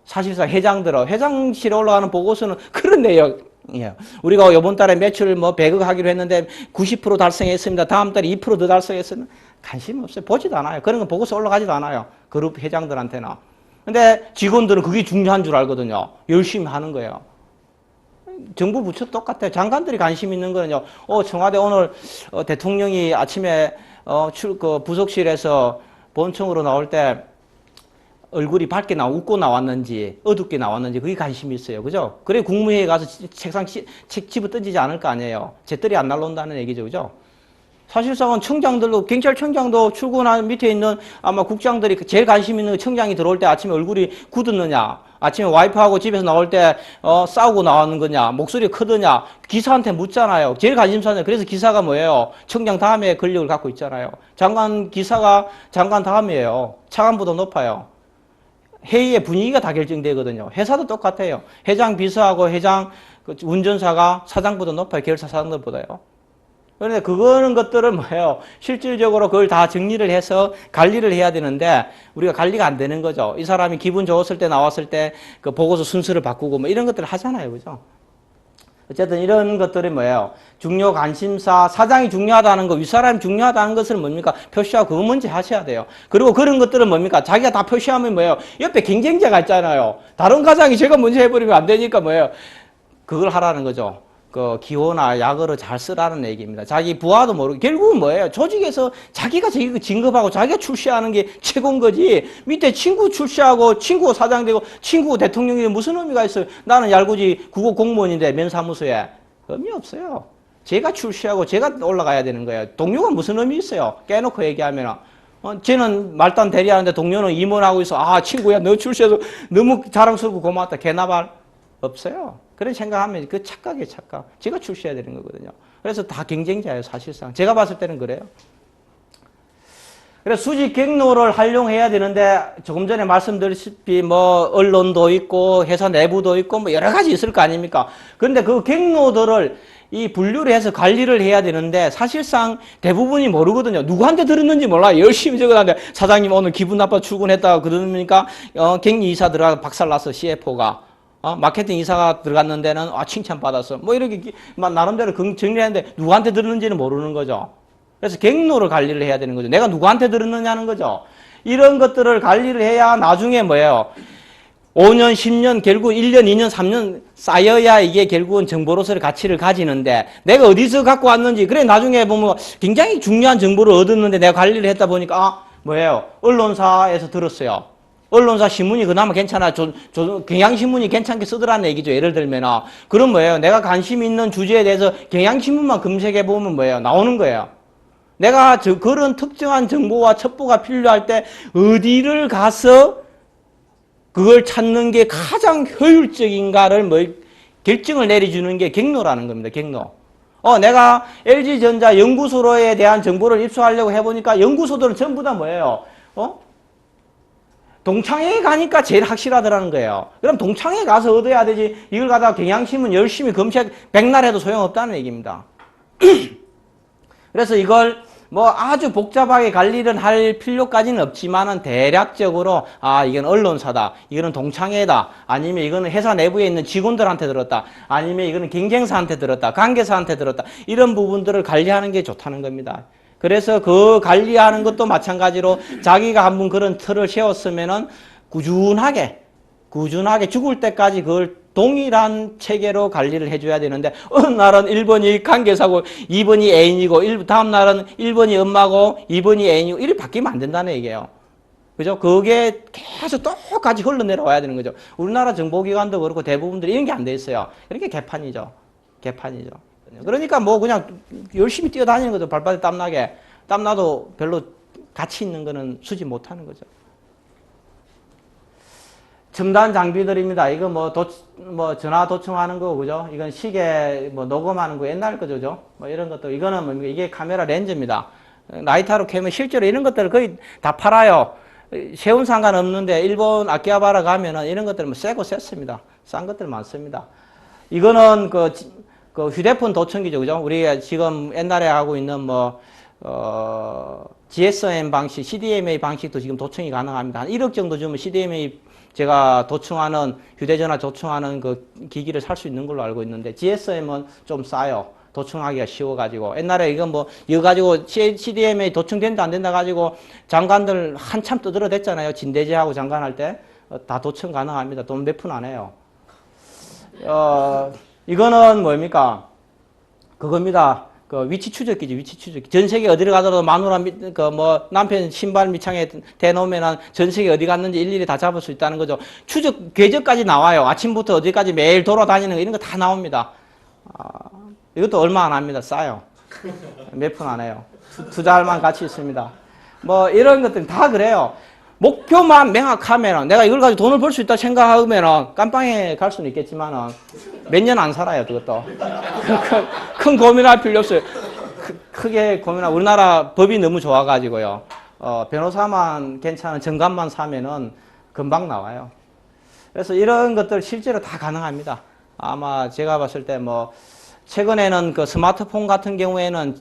사실상 회장실에 올라가는 보고서는 그런 내용이에요. 우리가 이번 달에 매출 100억 하기로 했는데 90% 달성했습니다. 다음 달에 2% 더 달성했으면 관심 없어요. 보지도 않아요. 그런 건 보고서 올라가지도 않아요. 그룹 회장들한테는. 근데 직원들은 그게 중요한 줄 알거든요. 열심히 하는 거예요. 정부 부처 똑같아요. 장관들이 관심 있는 거는요. 청와대 오늘 대통령이 아침에 부속실에서 본청으로 나올 때 얼굴이 밝게 웃고 나왔는지 어둡게 나왔는지 그게 관심이 있어요. 그죠? 그래 국무회의에 가서 책 집어 던지지 않을 거 아니에요. 재떨이 안 날라온다는 얘기죠. 그죠? 사실상은 청장들도, 경찰청장도 출근한 밑에 있는 아마 국장들이 제일 관심 있는 청장이 들어올 때 아침에 얼굴이 굳었느냐, 아침에 와이프하고 집에서 나올 때, 싸우고 나오는 거냐, 목소리 크더냐, 기사한테 묻잖아요. 제일 관심사는, 그래서 기사가 뭐예요? 청장 다음에 권력을 갖고 있잖아요. 기사가 장관 다음이에요. 차관보다 높아요. 회의의 분위기가 다 결정되거든요. 회사도 똑같아요. 회장 비서하고 회장 운전사가 사장보다 높아요. 계열사 사장들보다요. 그런데 그거는 것들은 뭐예요? 실질적으로 그걸 다 정리를 해서 관리를 해야 되는데 우리가 관리가 안 되는 거죠. 이 사람이 기분 좋았을 때 나왔을 때 그 보고서 순서를 바꾸고 뭐 이런 것들을 하잖아요. 그죠? 어쨌든 이런 것들이 뭐예요? 중요 관심사, 사장이 중요하다는 거, 윗사람이 중요하다는 것은 뭡니까? 표시하고 그거 먼저 하셔야 돼요. 그리고 그런 것들은 뭡니까? 자기가 다 표시하면 뭐예요? 옆에 경쟁자가 있잖아요. 다른 과장이 제가 먼저 해버리면 안 되니까 뭐예요? 그걸 하라는 거죠. 그 기호나 약어를 잘 쓰라는 얘기입니다. 자기 부하도 모르고 결국은 뭐예요? 조직에서 자기가 진급하고 자기가 출시하는 게 최고인 거지. 밑에 친구 출시하고 친구가 사장 되고 친구가 대통령이 무슨 의미가 있어요? 나는 얄궂이 국어 공무원인데 면사무소에 의미 없어요. 제가 출시하고 제가 올라가야 되는 거예요. 동료가 무슨 의미 있어요? 깨놓고 얘기하면 쟤는 말단 대리하는데 동료는 임원하고 있어. 아 친구야 너 출시해서 너무 자랑스럽고 고맙다. 개나발 없어요. 그런 생각하면 그 착각이에요, 착각. 제가 출시해야 되는 거거든요. 그래서 다 경쟁자예요, 사실상. 제가 봤을 때는 그래요. 그래서 수직 경로를 활용해야 되는데 조금 전에 말씀드렸다시피 뭐 언론도 있고 회사 내부도 있고 뭐 여러 가지 있을 거 아닙니까? 그런데 그 경로들을 이 분류를 해서 관리를 해야 되는데 사실상 대부분이 모르거든요. 누구한테 들었는지 몰라. 열심히 적어놨는데 사장님 오늘 기분 나빠 출근했다고 그러니까 격리 이사 들어가 박살났어, CFO가. 마케팅 이사가 들어갔는 데는 칭찬받았어. 뭐 이렇게 나름대로 정리했는데 누구한테 들었는지는 모르는 거죠. 그래서 경로를 관리를 해야 되는 거죠. 내가 누구한테 들었느냐는 거죠. 이런 것들을 관리를 해야 나중에 뭐예요? 5년, 10년, 결국 1년, 2년, 3년 쌓여야 이게 결국은 정보로서의 가치를 가지는데 내가 어디서 갖고 왔는지 그래 나중에 보면 굉장히 중요한 정보를 얻었는데 내가 관리를 했다 보니까 뭐예요? 언론사에서 들었어요. 언론사 신문이 그나마 괜찮아. 경향신문이 괜찮게 쓰더라는 얘기죠. 예를 들면. 그럼 뭐예요? 내가 관심 있는 주제에 대해서 경향신문만 검색해보면 뭐예요? 나오는 거예요. 내가 그런 특정한 정보와 첩보가 필요할 때 어디를 가서 그걸 찾는 게 가장 효율적인가를 결정을 내려주는 게 경로라는 겁니다. 경로. 내가 LG전자 연구소로에 대한 정보를 입수하려고 해보니까 연구소들은 전부 다 뭐예요? 동창회에 가니까 제일 확실하더라는 거예요. 그럼 동창회에 가서 얻어야 되지. 이걸 갖다가 경향신문 열심히 검색 백날 해도 소용없다는 얘기입니다. 그래서 이걸 아주 복잡하게 관리를 할 필요까지는 없지만은 대략적으로 이건 언론사다. 이거는 동창회다. 아니면 이거는 회사 내부에 있는 직원들한테 들었다. 아니면 이거는 경쟁사한테 들었다. 관계사한테 들었다. 이런 부분들을 관리하는 게 좋다는 겁니다. 그래서 그 관리하는 것도 마찬가지로 자기가 한번 그런 틀을 세웠으면은 꾸준하게 죽을 때까지 그걸 동일한 체계로 관리를 해줘야 되는데 어느 날은 1번이 관계사고 2번이 애인이고 다음 날은 1번이 엄마고 2번이 애인이고 이렇게 바뀌면 안 된다는 얘기예요. 그죠? 그게 계속 똑같이 흘러내려와야 되는 거죠. 우리나라 정보기관도 그렇고 대부분들이 이런 게 안 돼 있어요. 그러니까 개판이죠. 그러니까 그냥 열심히 뛰어다니는 거죠. 발바닥 땀나게. 땀나도 별로 가치 있는 거는 수집 못하는 거죠. 첨단 장비들입니다. 이거 전화 도청하는 거, 그죠? 이건 시계 녹음하는 거 옛날 거죠. 이런 것도, 이거는 뭡니까? 이게 카메라 렌즈입니다. 라이터로 켜면 실제로 이런 것들을 거의 다 팔아요. 세운 상관없는데 일본 아키하바라 가면은 이런 것들은 새고 셌습니다. 싼 것들 많습니다. 이거는 그 휴대폰 도청기죠, 그죠? 우리가 지금 옛날에 하고 있는 GSM 방식, CDMA 방식도 지금 도청이 가능합니다. 한 1억 정도 주면 CDMA 제가 도청하는, 휴대전화 도청하는 그 기기를 살 수 있는 걸로 알고 있는데, GSM은 좀 싸요. 도청하기가 쉬워가지고. 옛날에 이거 이거 가지고 CDMA 도청된다 안 된다 가지고 장관들 한참 떠들어댔잖아요. 진대제하고 장관할 때. 다 도청 가능합니다. 돈 몇 푼 안 해요. 이거는 뭡니까? 그겁니다. 그 위치 추적기지, 위치 추적기. 전 세계 어디를 가더라도 마누라 남편 신발 밑창에 대놓으면은 전 세계 어디 갔는지 일일이 다 잡을 수 있다는 거죠. 추적 궤적까지 나와요. 아침부터 어디까지 매일 돌아다니는 거 이런 거 다 나옵니다. 이것도 얼마 안 합니다. 싸요. 몇 푼 안 해요. 투자할 만 가치 있습니다. 뭐 이런 것들 다 그래요. 목표만 명확하면은 내가 이걸 가지고 돈을 벌 수 있다 생각하면은 깜빵에 갈 수는 있겠지만은 몇 년 안 살아요. 그것도 큰 고민할 필요 없어요. 크게 고민할 우리나라 법이 너무 좋아가지고요. 변호사만 괜찮은 정관만 사면은 금방 나와요. 그래서 이런 것들 실제로 다 가능합니다. 아마 제가 봤을 때 뭐 최근에는 그 스마트폰 같은 경우에는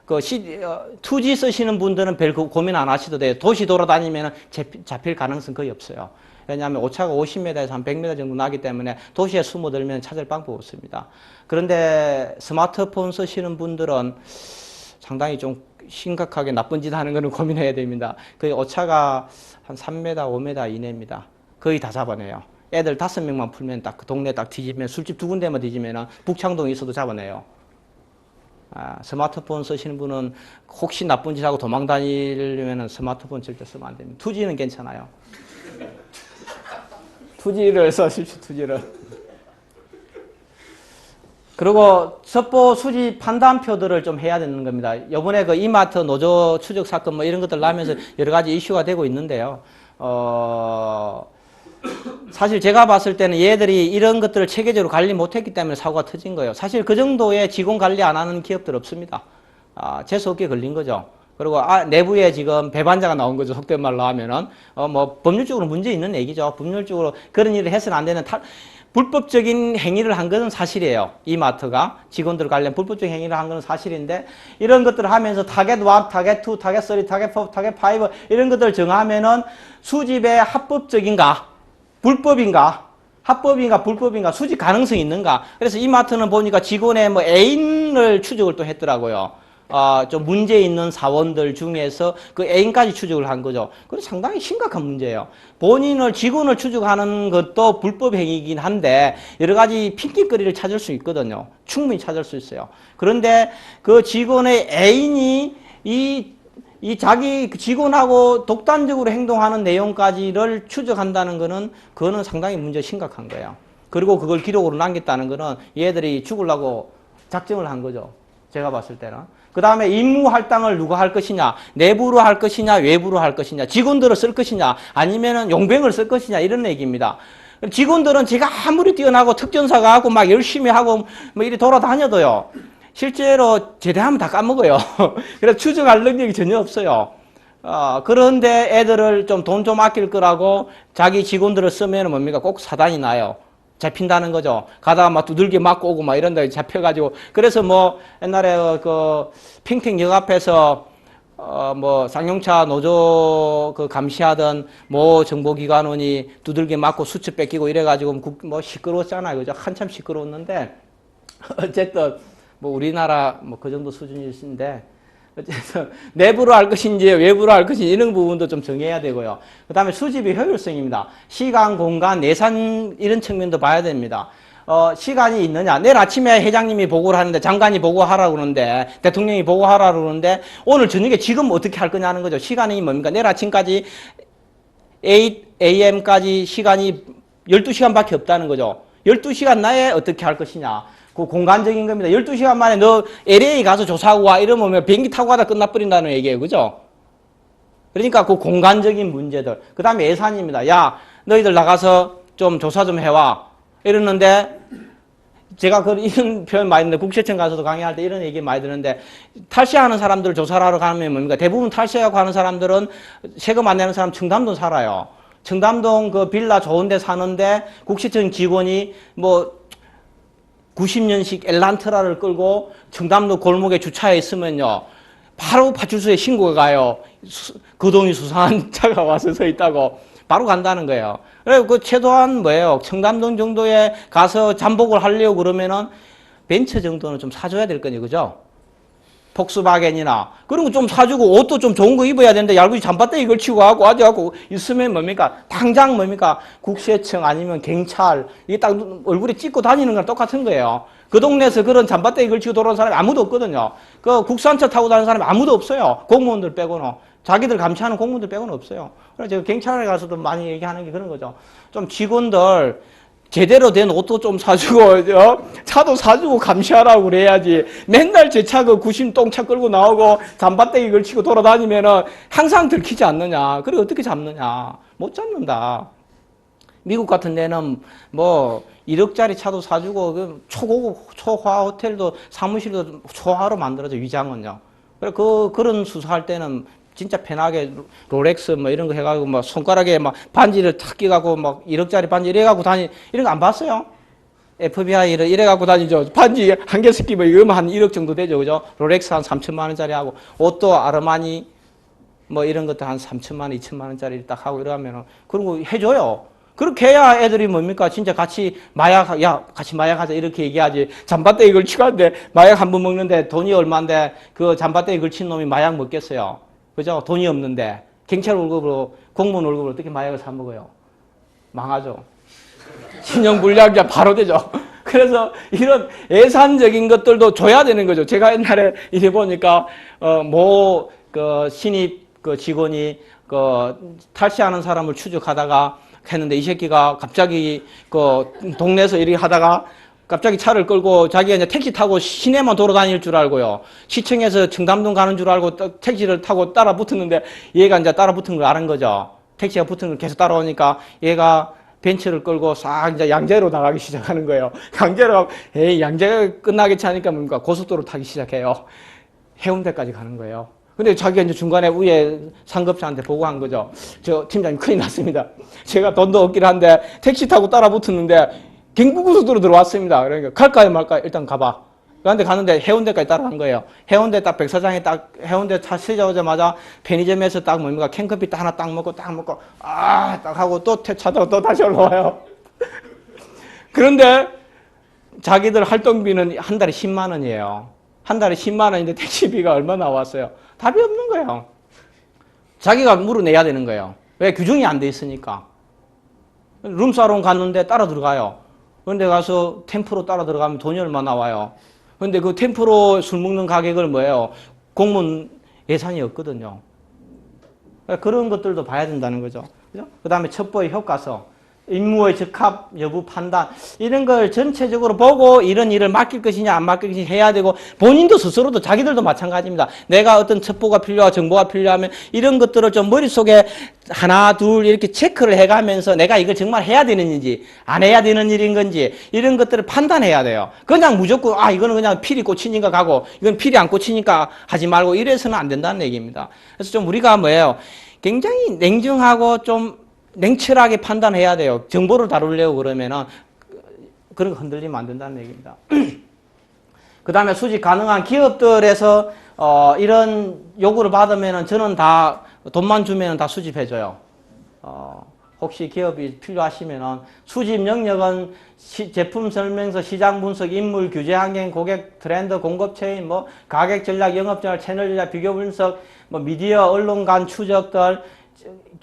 그 2G 쓰시는 분들은 별 고민 안 하셔도 돼요. 도시 돌아다니면 잡힐 가능성 거의 없어요. 왜냐하면 오차가 50m에서 한 100m 정도 나기 때문에 도시에 숨어들면 찾을 방법 없습니다. 그런데 스마트폰 쓰시는 분들은 상당히 좀 심각하게 나쁜 짓 하는 거는 고민해야 됩니다. 그 오차가 한 3m, 5m 이내입니다. 거의 다 잡아내요. 애들 5명만 풀면 딱 그 동네 딱 뒤지면 술집 2군데만 뒤지면 북창동에 있어도 잡아내요. 스마트폰 쓰시는 분은 혹시 나쁜 짓 하고 도망 다니려면 스마트폰 절대 쓰면 안 됩니다. 2G는 괜찮아요. 2G를 써십시오, 2G를. 그리고 첩보 수집 판단표들을 좀 해야 되는 겁니다. 이번에 그 이마트 노조 추적 사건 뭐 이런 것들 나면서 여러 가지 이슈가 되고 있는데요. 사실 제가 봤을 때는 얘들이 이런 것들을 체계적으로 관리 못했기 때문에 사고가 터진 거예요. 사실 그 정도의 직원 관리 안 하는 기업들 없습니다. 재수없게 걸린 거죠. 그리고 내부에 지금 배반자가 나온 거죠. 속된 말로 하면은 뭐 법률적으로 문제 있는 얘기죠. 법률적으로 그런 일을 해서는 안 되는 불법적인 행위를 한 것은 사실이에요. 이마트가 직원들 관련 불법적인 행위를 한 것은 사실인데 이런 것들을 하면서 타겟 1, 타겟 2, 타겟 3, 타겟 4, 타겟 5 이런 것들을 정하면은 수집에 합법적인가 불법인가 합법인가 불법인가 수집 가능성이 있는가. 그래서 이마트는 보니까 직원의 뭐 애인을 추적을 또 했더라고요. 좀 문제 있는 사원들 중에서 그 애인까지 추적을 한 거죠. 그건 상당히 심각한 문제예요. 직원을 추적하는 것도 불법 행위이긴 한데 여러 가지 핑계거리를 찾을 수 있거든요. 충분히 찾을 수 있어요. 그런데 그 직원의 애인이 자기 직원하고 독단적으로 행동하는 내용까지를 추적한다는 거는 그거는 상당히 문제 심각한 거예요. 그리고 그걸 기록으로 남겼다는 거는 얘들이 죽으려고 작정을 한 거죠. 제가 봤을 때는. 그 다음에 임무 할당을 누가 할 것이냐, 내부로 할 것이냐, 외부로 할 것이냐, 직원들을 쓸 것이냐, 아니면은 용병을 쓸 것이냐, 이런 얘기입니다. 직원들은 제가 아무리 뛰어나고 특전사가 하고 막 열심히 하고 뭐 이리 돌아다녀도요, 실제로 제대하면 다 까먹어요. 그래서 추적할 능력이 전혀 없어요. 그런데 애들을 좀 돈 좀 아낄 거라고 자기 직원들을 쓰면 뭡니까? 꼭 사단이 나요. 잡힌다는 거죠. 가다가 막 두들겨 맞고 오고 막 이런 데 잡혀가지고. 그래서 뭐 옛날에 그 핑탱역 앞에서 뭐 쌍용차 노조 그 감시하던 모 정보기관원이 두들겨 맞고 수첩 뺏기고 이래가지고 뭐 시끄러웠잖아요. 그죠? 한참 시끄러웠는데 어쨌든 뭐 우리나라 뭐 그 정도 수준이신데 어쨌든 내부로 할 것인지 외부로 할 것인지 이런 부분도 좀 정해야 되고요. 그 다음에 수집의 효율성입니다. 시간, 공간, 예산 이런 측면도 봐야 됩니다. 시간이 있느냐. 내일 아침에 회장님이 보고를 하는데 장관이 보고하라고 그러는데 대통령이 보고하라고 그러는데 오늘 저녁에 지금 어떻게 할 거냐는 거죠. 시간이 뭡니까? 내일 아침까지 8am까지 시간이 12시간밖에 없다는 거죠. 12시간 내에 어떻게 할 것이냐. 그 공간적인 겁니다. 12시간 만에 너 LA 가서 조사하고 와 이러면 비행기 타고 가다 끝나버린다는 얘기예요. 그죠? 그러니까 그 공간적인 문제들. 그 다음에 예산입니다. 야, 너희들 나가서 좀 조사 좀 해와. 이러는데 제가 이런 표현 많이 듣는데 국세청 가서도 강의할 때 이런 얘기 많이 듣는데 탈세하는 사람들을 조사를 하러 가면 뭡니까? 대부분 탈세하고 하는 사람들은 세금 안 내는 사람 청담동 살아요. 청담동 그 빌라 좋은 데 사는데 국세청 직원이 뭐 90년식 엘란트라를 끌고 청담동 골목에 주차해 있으면요. 바로 파출소에 신고가 가요. 거동이 수상한 차가 와서 서 있다고. 바로 간다는 거예요. 그리고 그 최소한 뭐예요? 청담동 정도에 가서 잠복을 하려고 그러면은 벤처 정도는 좀 사줘야 될 거니, 그죠? 폭스바겐이나 그런 거 좀 사주고 옷도 좀 좋은 거 입어야 되는데 얄궂이 잠바떼기 걸치고 하고 아주하고 있으면 뭡니까? 당장 뭡니까? 국세청 아니면 경찰 이게 딱 얼굴에 찍고 다니는 거랑 똑같은 거예요. 그 동네에서 그런 잠바떼기 걸치고 돌아오는 사람이 아무도 없거든요. 그 국산차 타고 다니는 사람이 아무도 없어요. 공무원들 빼고는. 자기들 감시하는 공무원들 빼고는 없어요. 그래서 제가 경찰에 가서도 많이 얘기하는 게 그런 거죠. 좀 직원들 제대로 된 옷도 좀 사주고 차도 사주고 감시하라고 그래야지. 맨날 제 차 그 구심 똥차 끌고 나오고 잠바떼기 걸치고 돌아다니면은 항상 들키지 않느냐. 그래 어떻게 잡느냐. 못 잡는다. 미국 같은 데는 뭐 1억짜리 차도 사주고 그 초고급 초화 호텔도 사무실도 초화로 만들어져 위장은요. 그래 그런 수사할 때는 진짜 편하게 롤렉스 뭐 이런 거 해가지고 막 손가락에 막 반지를 탁 끼갖고 막 1억짜리 반지 이래갖고 이런 거 안 봤어요? FBI를 이래갖고 다니죠. 반지 한 개 스키면 이거면 한 1억 정도 되죠. 그죠? 롤렉스 한 3천만 원짜리 하고 옷도 아르마니 뭐 이런 것도 한 3천만 원, 2천만 원짜리 딱 하고 이러면은 그런 거 해줘요. 그렇게 해야 애들이 뭡니까? 진짜 같이 같이 마약하자 이렇게 얘기하지. 잠바떼기 걸치고 하는데 마약 한 번 먹는데 돈이 얼마인데 그 잠바떼기 걸친 놈이 마약 먹겠어요. 그죠? 돈이 없는데 경찰 월급으로 공무원 월급으로 어떻게 마약을 사 먹어요? 망하죠. 신용불량자 바로 되죠. 그래서 이런 예산적인 것들도 줘야 되는 거죠. 제가 옛날에 이래 보니까 그 신입 그 직원이 그 탈세하는 사람을 추적하다가 했는데 이 새끼가 갑자기 그 동네에서 이렇게 하다가 갑자기 차를 끌고 자기가 이제 택시 타고 시내만 돌아다닐 줄 알고요. 시청에서 청담동 가는 줄 알고 택시를 타고 따라 붙었는데 얘가 이제 따라 붙은 걸 아는 거죠. 택시가 붙은 걸 계속 따라오니까 얘가 벤츠를 끌고 싹 이제 양재로 나가기 시작하는 거예요. 양재로, 양재가 끝나기 차니까 뭡니까? 고속도로 타기 시작해요. 해운대까지 가는 거예요. 근데 자기가 이제 중간에 위에 상급자한테 보고한 거죠. 저 팀장님 큰일 났습니다. 제가 돈도 없긴 한데 택시 타고 따라 붙었는데 경부고속도로 들어왔습니다. 그러니까 갈까요 말까요? 일단 가봐. 그런데 가는데 해운대까지 따라간 거예요. 해운대 딱 백사장에 딱 해운대 차 시작하자마자 편의점에서 딱 뭡니까? 캔커피 딱 하나 딱 먹고 딱 하고 또 차 타고 또 다시 올라와요. 그런데 자기들 활동비는 한 달에 10만 원이에요. 한 달에 10만 원인데 택시비가 얼마 나왔어요? 답이 없는 거예요. 자기가 물어내야 되는 거예요. 왜? 규정이 안 돼 있으니까. 룸사롱 갔는데 따라 들어가요. 그런데 가서 템프로 따라 들어가면 돈이 얼마 나와요. 그런데 그 템프로 술 먹는 가격을 뭐예요? 공무원 예산이 없거든요. 그런 것들도 봐야 된다는 거죠. 그 다음에 첩보의 효과서, 임무의 적합 여부 판단 이런 걸 전체적으로 보고 이런 일을 맡길 것이냐 안 맡길 것이냐 해야 되고 본인도 스스로도 자기들도 마찬가지입니다. 내가 어떤 첩보가 필요하고 정보가 필요하면 이런 것들을 좀 머릿속에 하나 둘 이렇게 체크를 해가면서 내가 이걸 정말 해야 되는 일인지 안 해야 되는 일인 건지 이런 것들을 판단해야 돼요. 그냥 무조건 이거는 그냥 필이 꽂히니까 가고 이건 필이 안 꽂히니까 하지 말고 이래서는 안 된다는 얘기입니다. 그래서 좀 우리가 뭐예요? 굉장히 냉정하고 좀 냉철하게 판단해야 돼요. 정보를 다루려고 그러면은 그런 거 흔들리면 안 된다는 얘기입니다. 그 다음에 수집 가능한 기업들에서 이런 요구를 받으면은 저는 다 돈만 주면은 다 수집해줘요. 혹시 기업이 필요하시면은 수집 영역은 제품 설명서, 시장 분석, 인물 규제 환경, 고객 트렌드, 공급 체인, 뭐 가격 전략, 영업 전략, 채널 전략, 비교 분석, 뭐 미디어, 언론 간 추적들,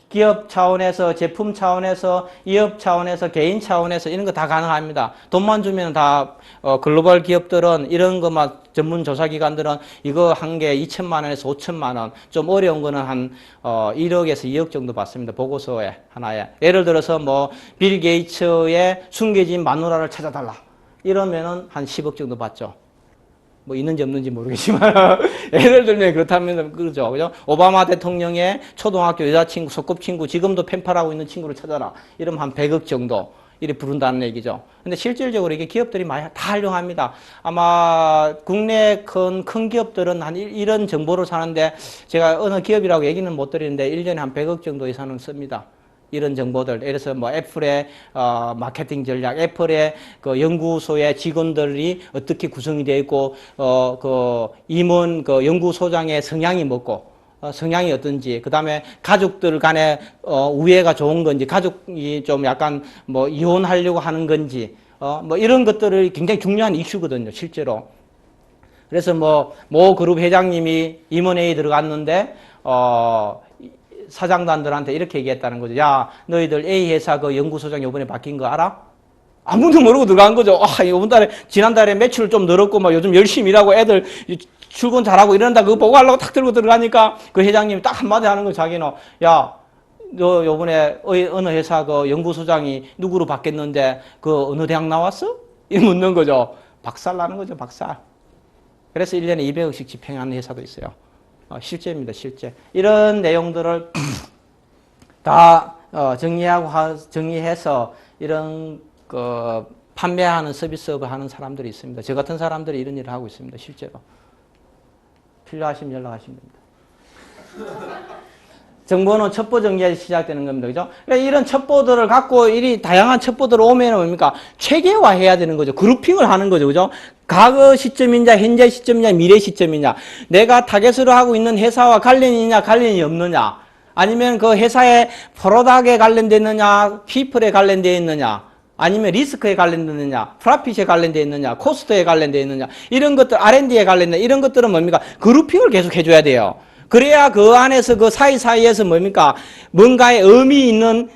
기업 차원에서, 제품 차원에서, 이업 차원에서, 개인 차원에서 이런 거 다 가능합니다. 돈만 주면 다 글로벌 기업들은 이런 것만 전문 조사기관들은 이거 한 개 2천만 원에서 5천만 원, 좀 어려운 거는 한 1억에서 2억 정도 받습니다. 보고서에 하나에. 예를 들어서 뭐 빌 게이츠의 숨겨진 마누라를 찾아달라 이러면은 한 10억 정도 받죠. 뭐 있는지 없는지 모르겠지만 예를 들면 그렇다면 그러죠. 그죠? 오바마 대통령의 초등학교 여자친구, 소꿉친구, 지금도 펜팔하고 있는 친구를 찾아라. 이러면 한 100억 정도 이렇게 부른다는 얘기죠. 근데 실질적으로 이게 기업들이 많이 다 활용합니다. 아마 국내 큰 기업들은 한 이런 정보를 사는데 제가 어느 기업이라고 얘기는 못 드리는데 1년에 한 100억 정도 이상은 씁니다. 이런 정보들, 예를 들어서 뭐 애플의 마케팅 전략, 애플의 그 연구소의 직원들이 어떻게 구성이 되어 있고, 그 임원 그 연구소장의 성향이 뭐고, 성향이 어떤지, 그 다음에 가족들 간에 우애가 좋은 건지, 가족이 좀 약간 뭐 이혼하려고 하는 건지, 뭐 이런 것들을 굉장히 중요한 이슈거든요, 실제로. 그래서 모 그룹 회장님이 임원회의에 들어갔는데, 사장단들한테 이렇게 얘기했다는 거죠. 야, 너희들 A 회사 그 연구소장 요번에 바뀐 거 알아? 아무도 모르고 들어간 거죠. 이번 달에, 지난달에 매출 좀 늘었고, 요즘 열심히 일하고 애들 출근 잘하고 이런다. 그거 보고 하려고 탁 들고 들어가니까 그 회장님이 딱 한마디 하는 거 자기는. 야, 너 요번에 어느 회사 그 연구소장이 누구로 바뀌었는데 그 어느 대학 나왔어? 이 묻는 거죠. 박살 나는 거죠, 박살. 그래서 1년에 200억씩 집행하는 회사도 있어요. 실제입니다, 실제. 이런 내용들을 다 정리해서 이런 그 판매하는 서비스업을 하는 사람들이 있습니다. 저 같은 사람들이 이런 일을 하고 있습니다, 실제로. 필요하시면 연락하시면 됩니다. 정보는 첩보 정리에서 시작되는 겁니다. 그죠? 그러니까 이런 첩보들을 갖고 다양한 첩보들을 오면 뭡니까? 체계화해야 되는 거죠. 그룹핑을 하는 거죠. 그죠? 과거 시점이냐, 현재 시점이냐, 미래 시점이냐. 내가 타겟으로 하고 있는 회사와 관련이 있냐, 관련이 없느냐. 아니면 그 회사의 프로덕트에 관련되어 있느냐, 피플에 관련되어 있느냐. 아니면 리스크에 관련되느냐, 프라핏에 관련되어 있느냐, 코스트에 관련되어 있느냐. 이런 것들, R&D에 관련된 이런 것들은 뭡니까? 그룹핑을 계속 해줘야 돼요. 그래야 그 안에서 그 사이사이에서 뭡니까? 뭔가의 의미 있는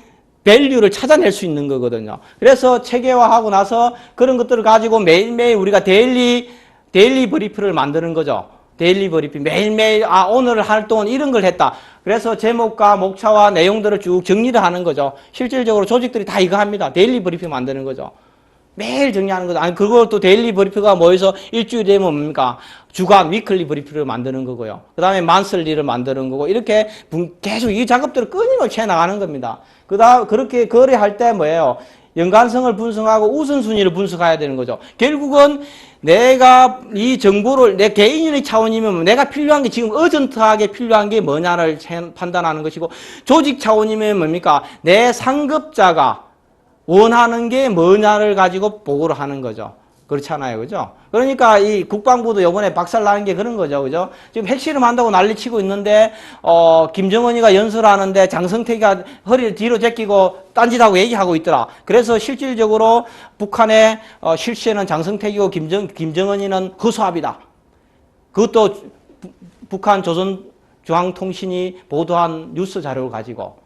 밸류를 찾아낼 수 있는 거거든요. 그래서 체계화하고 나서 그런 것들을 가지고 매일매일 우리가 데일리 브리프를 만드는 거죠. 데일리 브리핑. 매일매일, 오늘 활동은 이런 걸 했다. 그래서 제목과 목차와 내용들을 쭉 정리를 하는 거죠. 실질적으로 조직들이 다 이거 합니다. 데일리 브리핑 만드는 거죠. 매일 정리하는 거죠. 아니, 그것도 데일리 브리핑가 모여서 일주일이 되면 뭡니까? 주간, 위클리 브리핑을 만드는 거고요. 그 다음에 만슬리를 만드는 거고, 이렇게 계속 이 작업들을 끊임없이 해 나가는 겁니다. 그렇게 거래할 때 뭐예요? 연관성을 분석하고 우선순위를 분석해야 되는 거죠. 결국은 내가 이 정보를 내 개인의 차원이면 내가 필요한 게 지금 어전트하게 필요한 게 뭐냐를 판단하는 것이고, 조직 차원이면 뭡니까? 내 상급자가 원하는 게 뭐냐를 가지고 보고를 하는 거죠. 그렇잖아요. 그죠? 그러니까 이 국방부도 요번에 박살 나는 게 그런 거죠. 그죠? 지금 핵실험 한다고 난리 치고 있는데, 김정은이가 연설하는데 장성택이가 허리를 뒤로 제끼고 딴짓하고 얘기하고 있더라. 그래서 실질적으로 북한의 실세는 장성택이고 김정은이는 허수아비다. 그것도 북한 조선중앙통신이 보도한 뉴스 자료를 가지고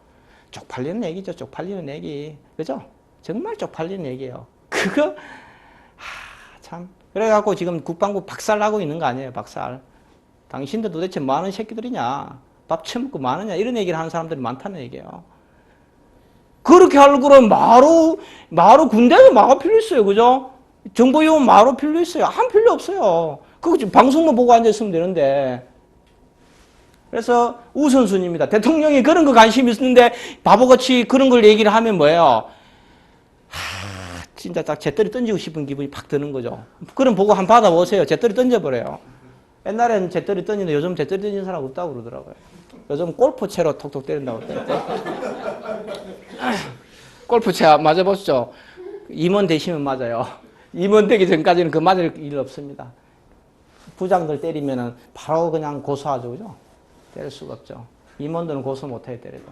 쪽팔리는 얘기죠. 쪽팔리는 얘기. 그죠? 정말 쪽팔리는 얘기예요. 그거 참 그래갖고 지금 국방부 박살나고 있는 거 아니에요. 박살. 당신들 도대체 뭐 하는 새끼들이냐. 밥 처먹고 뭐 하느냐. 이런 얘기를 하는 사람들이 많다는 얘기예요. 그렇게 할 거면 마루 군대에 마가 필요 있어요. 그죠? 정보요원 마루 필요 있어요. 한 필요 없어요. 그거 지금 방송만 보고 앉아있으면 되는데. 그래서 우선순위입니다. 대통령이 그런 거 관심이 있는데 바보같이 그런 걸 얘기를 하면 뭐예요? 진짜 딱 재떨이 던지고 싶은 기분이 팍 드는 거죠. 그럼 보고 한번 받아보세요. 재떨이 던져버려요. 옛날에는 재떨이 던지는데 요즘 재떨이 던지는 사람 없다고 그러더라고요. 요즘 골프채로 톡톡 때린다고 그러더라고요. 골프채 맞아보시죠. 임원 되시면 맞아요. 임원 되기 전까지는 그 맞을 일 없습니다. 부장들 때리면은 바로 그냥 고소하죠. 그죠? 때릴 수가 없죠. 임원들은 고소 못해요, 때려도.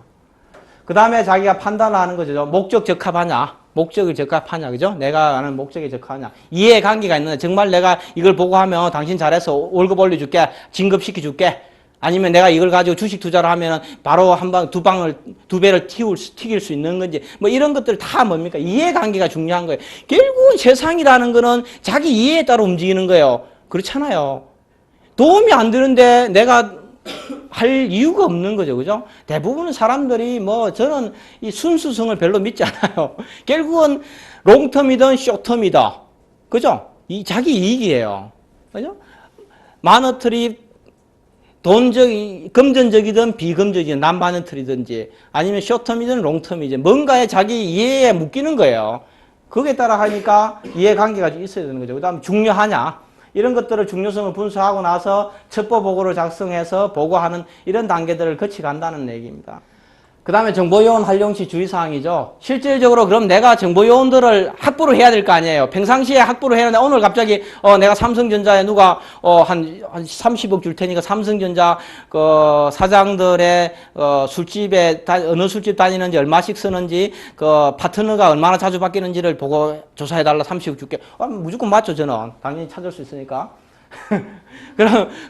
그 다음에 자기가 판단하는 거죠. 목적 적합하냐? 목적을 적합하냐? 그죠? 내가 하는 목적에 적합하냐? 이해관계가 있느냐? 정말 내가 이걸 보고 하면 당신 잘해서 월급 올려줄게, 진급시켜줄게. 아니면 내가 이걸 가지고 주식 투자를 하면 바로 두 배를 튀길 수 있는 건지, 뭐 이런 것들 다 뭡니까? 이해관계가 중요한 거예요. 결국은 세상이라는 거는 자기 이해에 따라 움직이는 거예요. 그렇잖아요. 도움이 안 되는데 내가 할 이유가 없는 거죠. 그죠? 대부분 사람들이 저는 이 순수성을 별로 믿지 않아요. 결국은 롱텀이든 쇼텀이다. 그죠? 자기 이익이에요. 그죠? 마너터리 금전적이든 비금전적이든 남마너터리든지 아니면 쇼텀이든 롱텀이든 뭔가에 자기 이해에 묶이는 거예요. 거기에 따라 하니까 이해관계가 있어야 되는 거죠. 그 다음에 중요하냐? 이런 것들을 중요성을 분석하고 나서 첩보 보고를 작성해서 보고하는 이런 단계들을 거쳐간다는 얘기입니다. 그 다음에 정보요원 활용 시 주의사항이죠. 실질적으로 그럼 내가 정보요원들을 확보를 해야 될 거 아니에요. 평상시에 확보를 해야 되는데 오늘 갑자기 내가 삼성전자에 누가 한 30억 줄 테니까 삼성전자 그 사장들의 술집에 어느 술집 다니는지 얼마씩 쓰는지 그 파트너가 얼마나 자주 바뀌는지를 보고 조사해달라 30억 줄게. 무조건 맞죠 저는. 당연히 찾을 수 있으니까.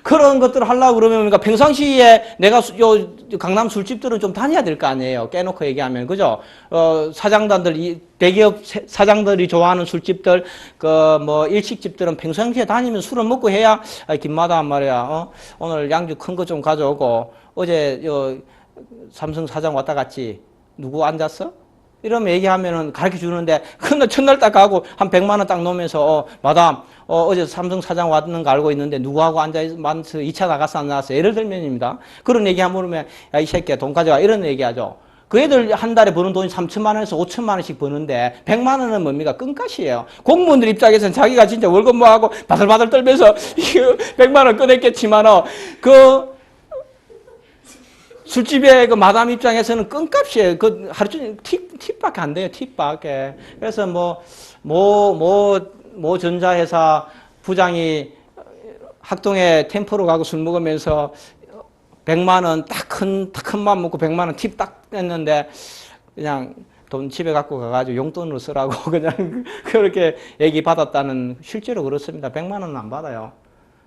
그런 것들을 하려고 그러면, 그러니까 평상시에 내가 강남 술집들은 좀 다녀야 될 거 아니에요. 깨놓고 얘기하면. 그죠? 사장단들, 대기업 사장들이 좋아하는 술집들, 일식집들은 평상시에 다니면 술을 먹고 해야, 김마담 말이야, 오늘 양주 큰 거 좀 가져오고, 어제, 삼성 사장 왔다 갔지? 누구 앉았어? 이러면 얘기하면은 가르쳐 주는데, 그날 첫날 딱 가고 한 100만 원 딱 놓으면서, 마담, 어제 삼성 사장 왔는 거 알고 있는데 누구하고 앉아서 2차 나갔어 안 나갔어? 예를 들면입니다. 그런 얘기 한번 하면, 야, 이 새끼야, 돈 가져와. 이런 얘기 하죠. 그 애들 한 달에 버는 돈이 3천만 원에서 5천만 원씩 버는데, 100만 원은 뭡니까? 끈값이에요. 공무원들 입장에서는 자기가 진짜 월급 뭐하고 바들바들 떨면서, 100만 원 꺼냈겠지만, 술집의 그 마담 입장에서는 끈값이에요. 그 하루 종일 팁밖에 안 돼요. 팁밖에. 그래서 모 전자회사 부장이 학동에 템포로 가고 술 먹으면서 100만 원 딱 큰 맘 먹고 100만 원 팁 딱 냈는데 그냥 돈 집에 갖고 가가지고 용돈으로 쓰라고 그냥 그렇게 얘기 받았다는, 실제로 그렇습니다. 100만 원은 안 받아요.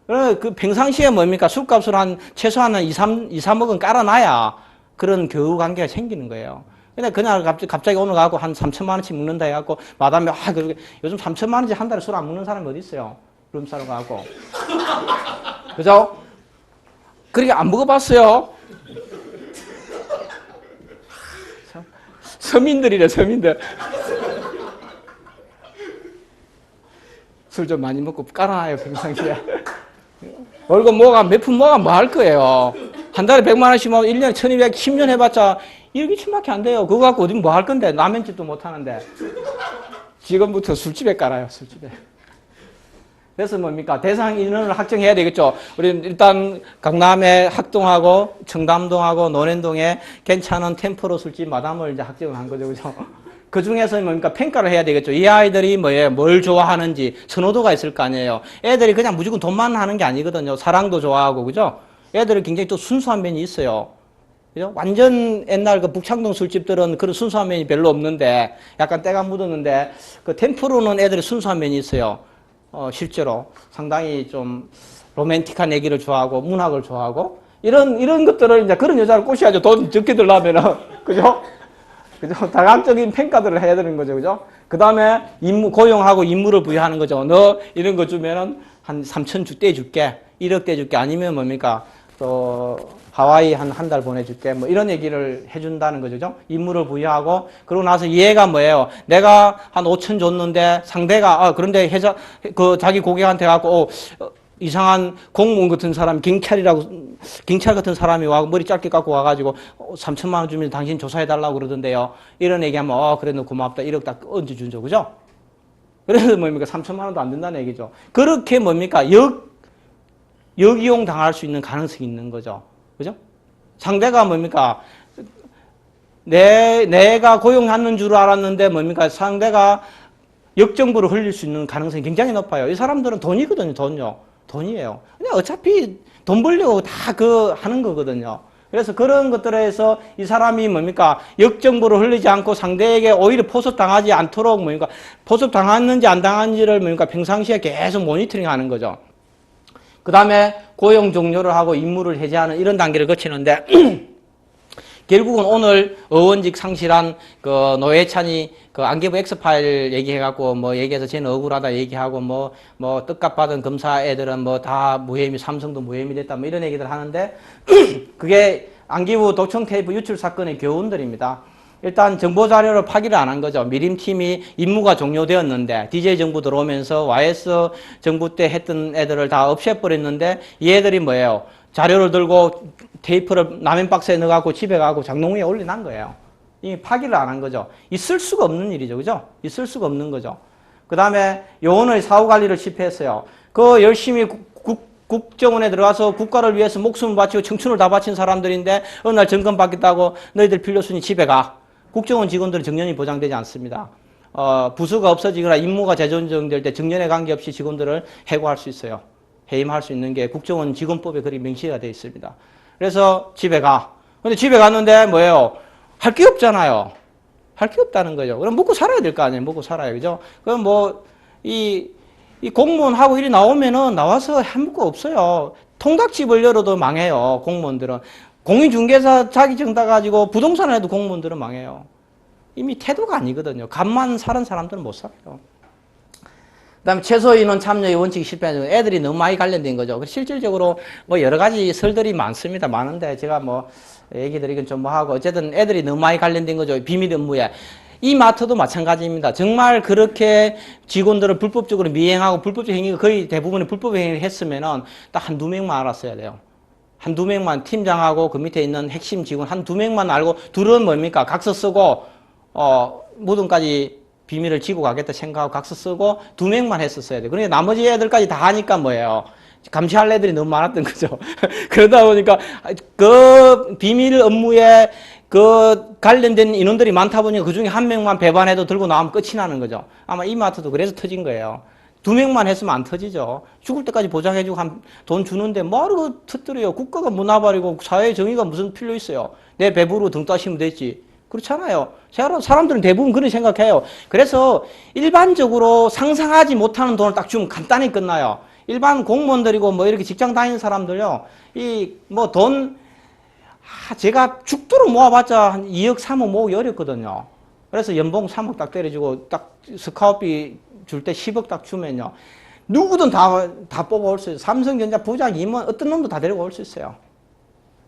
그 평상시에 뭡니까? 술값을 최소한 2, 3억은 깔아놔야 그런 교우 관계가 생기는 거예요. 근데 그날 갑자기 오늘 가고 한 3천만 원씩 먹는다 해갖고 마담이, 그렇게 요즘 3천만 원씩 한 달에 술 안 먹는 사람이 어디 있어요? 룸 사러 가고. 그죠? 그렇게 안 먹어봤어요? 서민들이래, 서민들. 술 좀 많이 먹고 깔아놔요, 평상시에. 월급 몇 푼 모아 뭐 할 거예요. 한 달에 100만 원씩 모아 1년에 1200, 10년 해봤자 1억 2천밖에 안 돼요. 그거 갖고 어디 뭐 할 건데. 라면집도 못 하는데. 지금부터 술집에 깔아요, 술집에. 그래서 뭡니까? 대상 인원을 확정해야 되겠죠. 우리 일단 강남에 학동하고 청담동하고 논현동에 괜찮은 템포로 술집 마담을 이제 확정을 한 거죠. 그죠? 그 중에서 뭡니까? 평가를 해야 되겠죠. 이 아이들이 뭘 좋아하는지 선호도가 있을 거 아니에요. 애들이 그냥 무조건 돈만 하는 게 아니거든요. 사랑도 좋아하고, 그죠? 애들이 굉장히 또 순수한 면이 있어요. 그죠? 완전 옛날 그 북창동 술집들은 그런 순수한 면이 별로 없는데, 약간 때가 묻었는데, 그 템포로는 애들이 순수한 면이 있어요. 실제로. 상당히 좀 로맨틱한 얘기를 좋아하고, 문학을 좋아하고, 이런 것들을 이제 그런 여자를 꼬셔야죠. 돈 적게 들려면은. 그죠? 그죠? 다각적인 평가들을 해야 되는 거죠. 그죠? 그 다음에 고용하고 임무를 부여하는 거죠. 너 이런 거 주면은 한 3천 떼줄게. 1억 떼줄게. 아니면 뭡니까? 또 하와이 한 달 보내줄게. 뭐 이런 얘기를 해준다는 거죠. 임무를 부여하고, 그러고 나서 얘가 뭐예요? 내가 한 5천 줬는데 상대가, 그런데 자기 고객한테 갖고, 이상한 공무원 같은 사람, 경찰 같은 사람이 와, 머리 짧게 깎고 와가지고, 3천만 원 주면 당신 조사해달라고 그러던데요. 이런 얘기하면, 그래, 너 고맙다. 1억 딱 얹어준죠. 그죠? 그래서 뭡니까? 3천만 원도 안 된다는 얘기죠. 그렇게 뭡니까? 역이용 당할 수 있는 가능성이 있는 거죠. 그죠? 상대가 뭡니까? 내가 고용하는 줄 알았는데 뭡니까? 상대가 역정보를 흘릴 수 있는 가능성이 굉장히 높아요. 이 사람들은 돈이거든요, 돈요. 돈이에요. 근데 어차피 돈 벌려고 다 하는 거거든요. 그래서 그런 것들에서 이 사람이 뭡니까? 역정보를 흘리지 않고 상대에게 오히려 포섭당하지 않도록 뭡니까? 포섭당했는지 안 당했는지를 뭡니까? 평상시에 계속 모니터링 하는 거죠. 그 다음에 고용 종료를 하고 임무를 해제하는 이런 단계를 거치는데, 결국은 오늘 의원직 상실한 그 노회찬이 그 안개부 엑스파일 얘기해갖고 얘기해서 쟤는 억울하다 얘기하고 뜻값 받은 검사 애들은 다 무혐의, 삼성도 무혐의 됐다 이런 얘기들 하는데, 그게 안개부 도청 테이프 유출 사건의 교훈들입니다. 일단 정보 자료를 파기를 안 한 거죠. 미림팀이 임무가 종료되었는데 DJ 정부 들어오면서 YS 정부 때 했던 애들을 다 없애버렸는데, 이 애들이 뭐예요? 자료를 들고 테이프를 라면 박스에 넣어갖고 집에 가고 장롱 위에 올려놓은 거예요. 이게 파기를 안 한 거죠. 있을 수가 없는 일이죠. 그죠? 있을 수가 없는 거죠. 그 다음에 요원의 사후 관리를 실패했어요. 그 열심히 국정원에 들어가서 국가를 위해서 목숨을 바치고 청춘을 다 바친 사람들인데, 어느 날 정권 바뀌었다고 너희들 필요순위 집에 가. 국정원 직원들은 정년이 보장되지 않습니다. 부수가 없어지거나 임무가 재존정될 때 정년에 관계없이 직원들을 해고할 수 있어요. 해임할 수 있는 게 국정원 직원법에 그리 명시가 되어 있습니다. 그래서 집에 가. 근데 집에 갔는데 뭐예요? 할 게 없잖아요. 할 게 없다는 거죠. 그럼 먹고 살아야 될 거 아니에요. 먹고 살아야, 그죠? 그럼 이 이 공무원하고 일이 나오면은 나와서 해먹을 거 없어요. 통닭집을 열어도 망해요. 공무원들은. 공인중개사 자기 증 따가지고 부동산을 해도 공무원들은 망해요. 이미 태도가 아니거든요. 값만 사는 사람들은 못 살아요. 그 다음에 최소인원 참여의 원칙이 실패하는 애들이 너무 많이 관련된 거죠. 실질적으로 뭐 여러 가지 설들이 많습니다. 많은데 제가 뭐 얘기 드리긴 좀 뭐 하고 어쨌든 애들이 너무 많이 관련된 거죠. 비밀 업무에. 이 마트도 마찬가지입니다. 정말 그렇게 직원들을 불법적으로 미행하고 불법적 행위가 거의 대부분의 불법 행위를 했으면은 딱 한두 명만 알았어야 돼요. 한두 명만 팀장하고 그 밑에 있는 핵심 직원 한두 명만 알고 둘은 뭡니까? 각서 쓰고 무덤까지 비밀을 지고 가겠다 생각하고 각서 쓰고 두 명만 했었어야 돼. 그러니까 나머지 애들까지 다 하니까 뭐예요? 감시할 애들이 너무 많았던 거죠. 그러다 보니까 그 비밀 업무에 그 관련된 인원들이 많다 보니까 그 중에 한 명만 배반해도 들고 나오면 끝이 나는 거죠. 아마 이마트도 그래서 터진 거예요. 두 명만 했으면 안 터지죠. 죽을 때까지 보장해주고 돈 주는데 뭐하러 터뜨려요. 국가가 무너버리고 사회의 정의가 무슨 필요 있어요. 내 배부르고 등 따시면 되지. 그렇잖아요. 사람들은 대부분 그렇게 생각해요. 그래서 일반적으로 상상하지 못하는 돈을 딱 주면 간단히 끝나요. 일반 공무원들이고 뭐 이렇게 직장 다니는 사람들요. 제가 죽도록 모아봤자 한 2억, 3억 모으기 어렵거든요. 그래서 연봉 3억 딱 때려주고 딱 스카웃비 줄 때 10억 딱 주면요. 누구든 다 뽑아올 수 있어요. 삼성전자 부장, 임원, 어떤 놈도 다 데리고 올 수 있어요.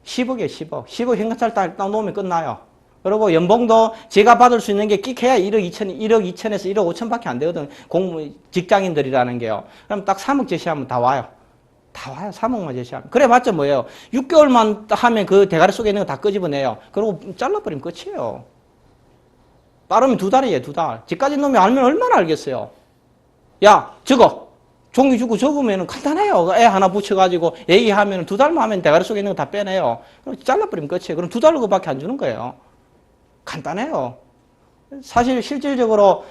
10억이에요, 10억. 10억 현금차를 딱 놓으면 끝나요. 그리고 연봉도 제가 받을 수 있는 게 끽해야 1억 2천에서 1억 5천밖에 안 되거든. 직장인들이라는 게요. 그럼 딱 3억 제시하면 다 와요. 다 와요. 3억만 제시하면. 그래 봤자 뭐예요? 6개월만 하면 그 대가리 속에 있는 거 다 끄집어내요. 그리고 잘라버리면 끝이에요. 빠르면 2달이에요, 2달. 집까지 놈이 알면 얼마나 알겠어요. 야, 적어. 종이 주고 적으면 간단해요. 애 하나 붙여가지고 얘기하면 2달만 하면 대가리 속에 있는 거 다 빼내요. 그럼 잘라버리면 끝이에요. 그럼 2달 그거밖에 안 주는 거예요. 간단해요. 사실 실질적으로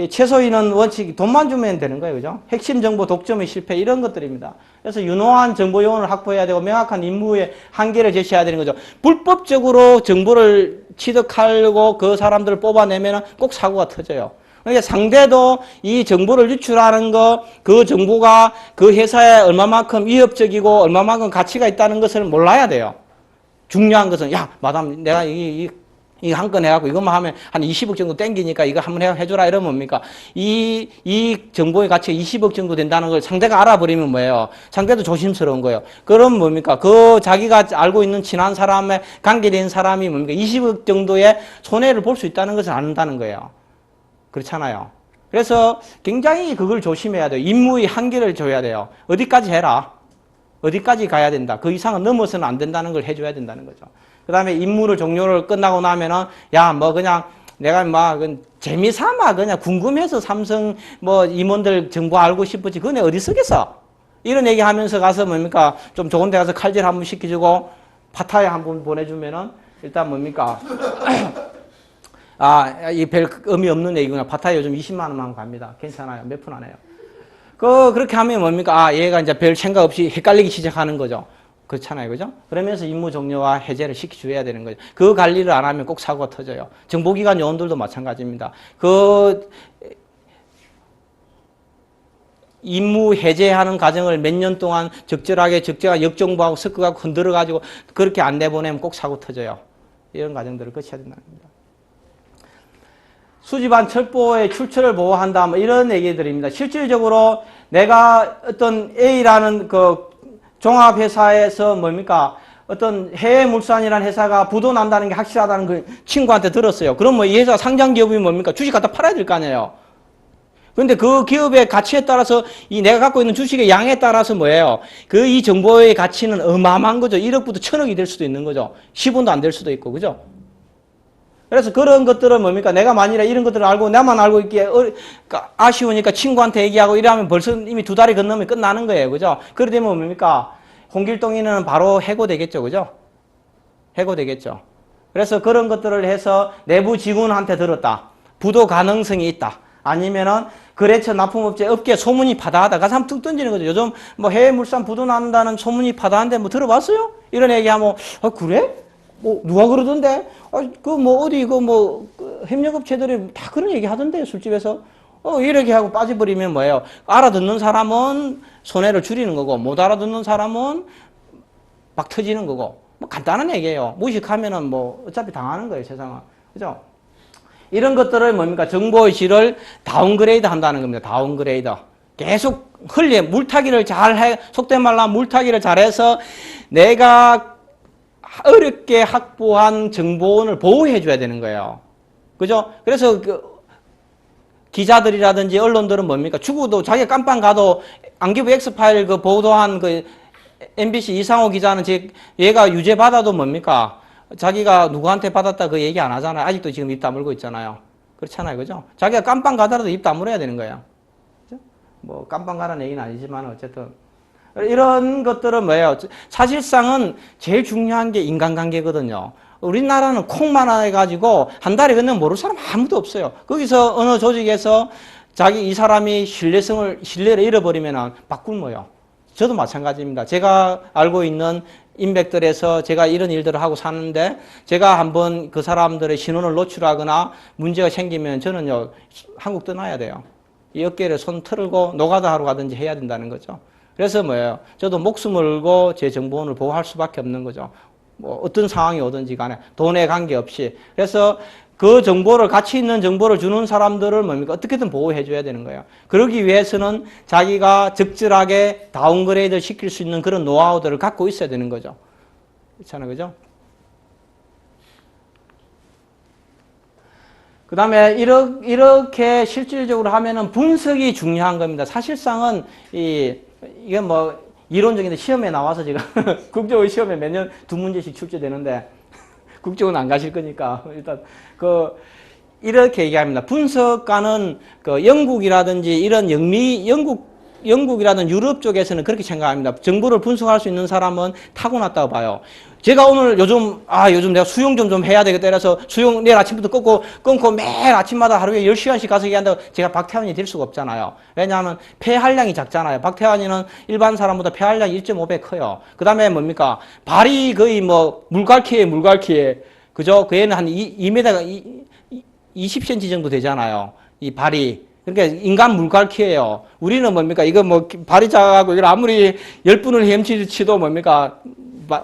최소인원 원칙이 돈만 주면 되는 거예요. 그죠? 핵심 정보 독점의 실패 이런 것들입니다. 그래서 유노한 정보 요원을 확보해야 되고 명확한 임무의 한계를 제시해야 되는 거죠. 불법적으로 정보를 취득하려고 그 사람들을 뽑아내면 꼭 사고가 터져요. 그러니까 상대도 이 정보를 유출하는 거, 그 정보가 그 회사에 얼마만큼 위협적이고 얼마만큼 가치가 있다는 것을 몰라야 돼요. 중요한 것은 야, 마담 내가 이거 한 건 해갖고 이것만 하면 한 20억 정도 땡기니까 이거 한번 해줘라 이러면 뭡니까? 이 정보의 가치가 20억 정도 된다는 걸 상대가 알아버리면 뭐예요? 상대도 조심스러운 거예요. 그럼 뭡니까? 그 자기가 알고 있는 친한 사람에 관계된 사람이 뭡니까? 20억 정도의 손해를 볼 수 있다는 것을 안다는 거예요. 그렇잖아요. 그래서 굉장히 그걸 조심해야 돼요. 임무의 한계를 줘야 돼요. 어디까지 해라. 어디까지 가야 된다. 그 이상은 넘어서는 안 된다는 걸 해줘야 된다는 거죠. 그 다음에 임무를 종료를 끝나고 나면은, 야, 뭐 그냥 내가 재미삼아 그냥 궁금해서 삼성 임원들 정보 알고 싶었지. 그건 어디 쓰겠어? 이런 얘기 하면서 가서 뭡니까? 좀 좋은 데 가서 칼질 한번 시켜주고, 파타야 한번 보내주면은, 일단 뭡니까? 이 별 의미 없는 얘기구나. 파타야 요즘 20만 원만 갑니다. 괜찮아요. 몇 푼 안 해요. 그렇게 하면 뭡니까? 얘가 이제 별 생각 없이 헷갈리기 시작하는 거죠. 그렇잖아요. 그죠? 그러면서 임무 종료와 해제를 시켜줘야 되는 거죠. 그 관리를 안 하면 꼭 사고가 터져요. 정보기관 요원들도 마찬가지입니다. 임무 해제하는 과정을 몇 년 동안 적절하게 역정보하고 섞어가고 흔들어가지고 그렇게 안 내보내면 꼭 사고 터져요. 이런 과정들을 거쳐야 된다는 겁니다. 수집한 첩보의 출처를 보호한다. 이런 얘기들입니다. 실질적으로 내가 어떤 A라는 종합회사에서 어떤 해외물산이라는 회사가 부도 난다는 게 확실하다는 그 친구한테 들었어요. 그럼 이 회사 상장기업이 주식 갖다 팔아야 될 거 아니에요. 그런데 그 기업의 가치에 따라서 내가 갖고 있는 주식의 양에 따라서 이 정보의 가치는 어마어마한 거죠. 1억부터 1000억이 될 수도 있는 거죠. 10원도 안 될 수도 있고, 그죠? 그래서 그런 것들은 내가 만일에 이런 것들을 알고 나만 알고 있기에 아쉬우니까 친구한테 얘기하고 이러면 벌써 이미 2달이 건너면 끝나는 거예요. 그죠? 그러게 되면 홍길동이는 바로 해고되겠죠. 그죠? 해고되겠죠. 그래서 그런 것들을 해서 내부 직원한테 들었다. 부도 가능성이 있다. 아니면은 거래처 납품업체 업계 소문이 파다하다. 가서 한번 툭 던지는 거죠. 요즘 해외물산 부도 난다는 소문이 파다한데 들어봤어요? 이런 얘기하면 그래? 누가 그러던데? 협력업체들이 다 그런 얘기 하던데, 술집에서. 이렇게 하고 빠져버리면 뭐예요? 알아듣는 사람은 손해를 줄이는 거고, 못 알아듣는 사람은 막 터지는 거고, 뭐 간단한 얘기예요. 무식하면은 뭐 어차피 당하는 거예요, 세상은. 그죠? 이런 것들을 뭡니까? 정보의 질을 다운그레이드 한다는 겁니다. 다운그레이드. 계속 물타기를 속된 말로 하면 물타기를 잘해서 내가 어렵게 확보한 정보원을 보호해 줘야 되는 거예요. 그죠? 그래서 기자들이라든지 언론들은 뭡니까? 죽어도 자기가 깜빵 가도 안기부 X파일 보도한 MBC 이상호 기자는 얘가 유죄 받아도 뭡니까? 자기가 누구한테 받았다 그 얘기 안 하잖아요. 아직도 지금 입 다물고 있잖아요. 그렇잖아요. 그죠? 자기가 깜빵 가더라도 입 다물어야 되는 거예요. 그죠? 뭐 깜빵 가라는 얘기는 아니지만 어쨌든 이런 것들은 뭐예요? 사실상은 제일 중요한 게 인간관계거든요. 우리나라는 콩만 해가지고 한 달에 건너면 모를 사람 아무도 없어요. 거기서 어느 조직에서 이 사람이 신뢰를 잃어버리면 바꿀모요. 저도 마찬가지입니다. 제가 알고 있는 인맥들에서 제가 이런 일들을 하고 사는데 제가 한번 그 사람들의 신원을 노출하거나 문제가 생기면 저는요, 한국 떠나야 돼요. 이 어깨를 손 털고 노가다 하러 가든지 해야 된다는 거죠. 그래서 뭐예요? 저도 목숨을 걸고 제 정보원을 보호할 수밖에 없는 거죠. 뭐 어떤 상황이 오든지 간에 돈에 관계없이. 그래서 그 정보를, 가치 있는 정보를 주는 사람들을 뭡니까? 어떻게든 보호해 줘야 되는 거예요. 그러기 위해서는 자기가 적절하게 다운그레이드 시킬 수 있는 그런 노하우들을 갖고 있어야 되는 거죠. 그렇잖아요. 그죠? 그 다음에 이렇게 실질적으로 하면은 분석이 중요한 겁니다. 사실상은 이게 뭐 이론적인데 시험에 나와서 지금 국정원 시험에 매년 2문제씩 출제되는데 국정원 안 가실 거니까 일단 이렇게 얘기합니다. 분석가는 영국이라든지 이런 영국이라든 유럽 쪽에서는 그렇게 생각합니다. 정보를 분석할 수 있는 사람은 타고났다고 봐요. 제가 오늘 요즘 내가 수영 좀 해야 되겠다 이래서 수영 내일 아침부터 끊고 매일 아침마다 하루에 10시간씩 가서 얘기한다고 제가 박태환이 될 수가 없잖아요. 왜냐하면 폐활량이 작잖아요. 박태환이는 일반 사람보다 폐활량이 1.5배 커요. 그 다음에 뭡니까? 발이 거의 뭐 물갈퀴에. 그죠? 그 애는 한 2m, 20cm 정도 되잖아요. 이 발이. 그러니까 인간 물갈퀴예요. 우리는 뭡니까? 이거 뭐 발이 작아가고 이걸 아무리 10분을 헤엄치도 뭡니까?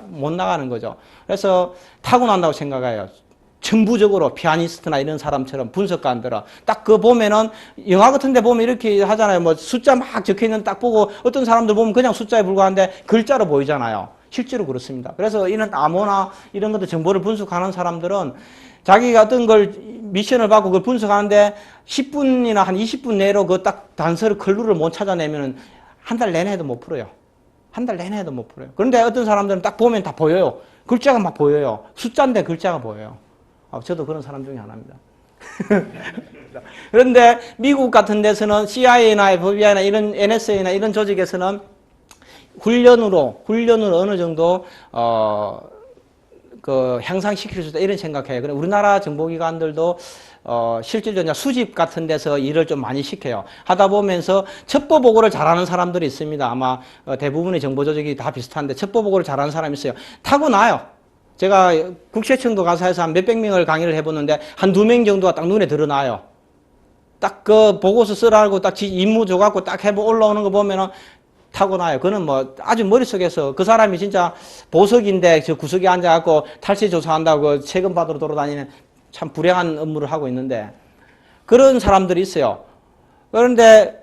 못 나가는 거죠. 그래서 타고난다고 생각해요. 정부적으로 피아니스트나 이런 사람처럼 분석가들은 딱 보면은 영화 같은 데 보면 이렇게 하잖아요. 뭐 숫자 막 적혀 있는 딱 보고 어떤 사람들 보면 그냥 숫자에 불과한데 글자로 보이잖아요. 실제로 그렇습니다. 그래서 이런 암호나 이런 것들 정보를 분석하는 사람들은 자기가 어떤 걸 미션을 받고 그걸 분석하는데 10분이나 한 20분 내로 그 딱 단서를 클루를 못 찾아내면은 한 달 내내 해도 못 풀어요. 한 달 내내 해도 못 풀어요. 그런데 어떤 사람들은 딱 보면 다 보여요. 글자가 막 보여요. 숫자인데 글자가 보여요. 저도 그런 사람 중에 하나입니다. 그런데 미국 같은 데서는 CIA나 FBI나 이런 NSA나 이런 조직에서는 훈련으로 어느 정도 향상시킬 수 있다 이런 생각해요. 그래 우리나라 정보기관들도 실질적으로 수집 같은 데서 일을 좀 많이 시켜요. 하다 보면서 첩보 보고를 잘하는 사람들이 있습니다. 아마 대부분의 정보조직이 다 비슷한데 첩보 보고를 잘하는 사람이 있어요. 타고나요. 제가 국세청도 가서 해서 한 몇백 명을 강의를 해보는데 한 2명 정도가 딱 눈에 드러나요. 딱 그 보고서 쓰라고 딱 임무 줘갖고 딱 올라오는 거 보면은 타고나요. 그는 뭐 아주 머릿속에서 그 사람이 진짜 보석인데 저 구석에 앉아갖고 탈세 조사한다고 세금 받으러 돌아다니는 참 불행한 업무를 하고 있는데 그런 사람들이 있어요. 그런데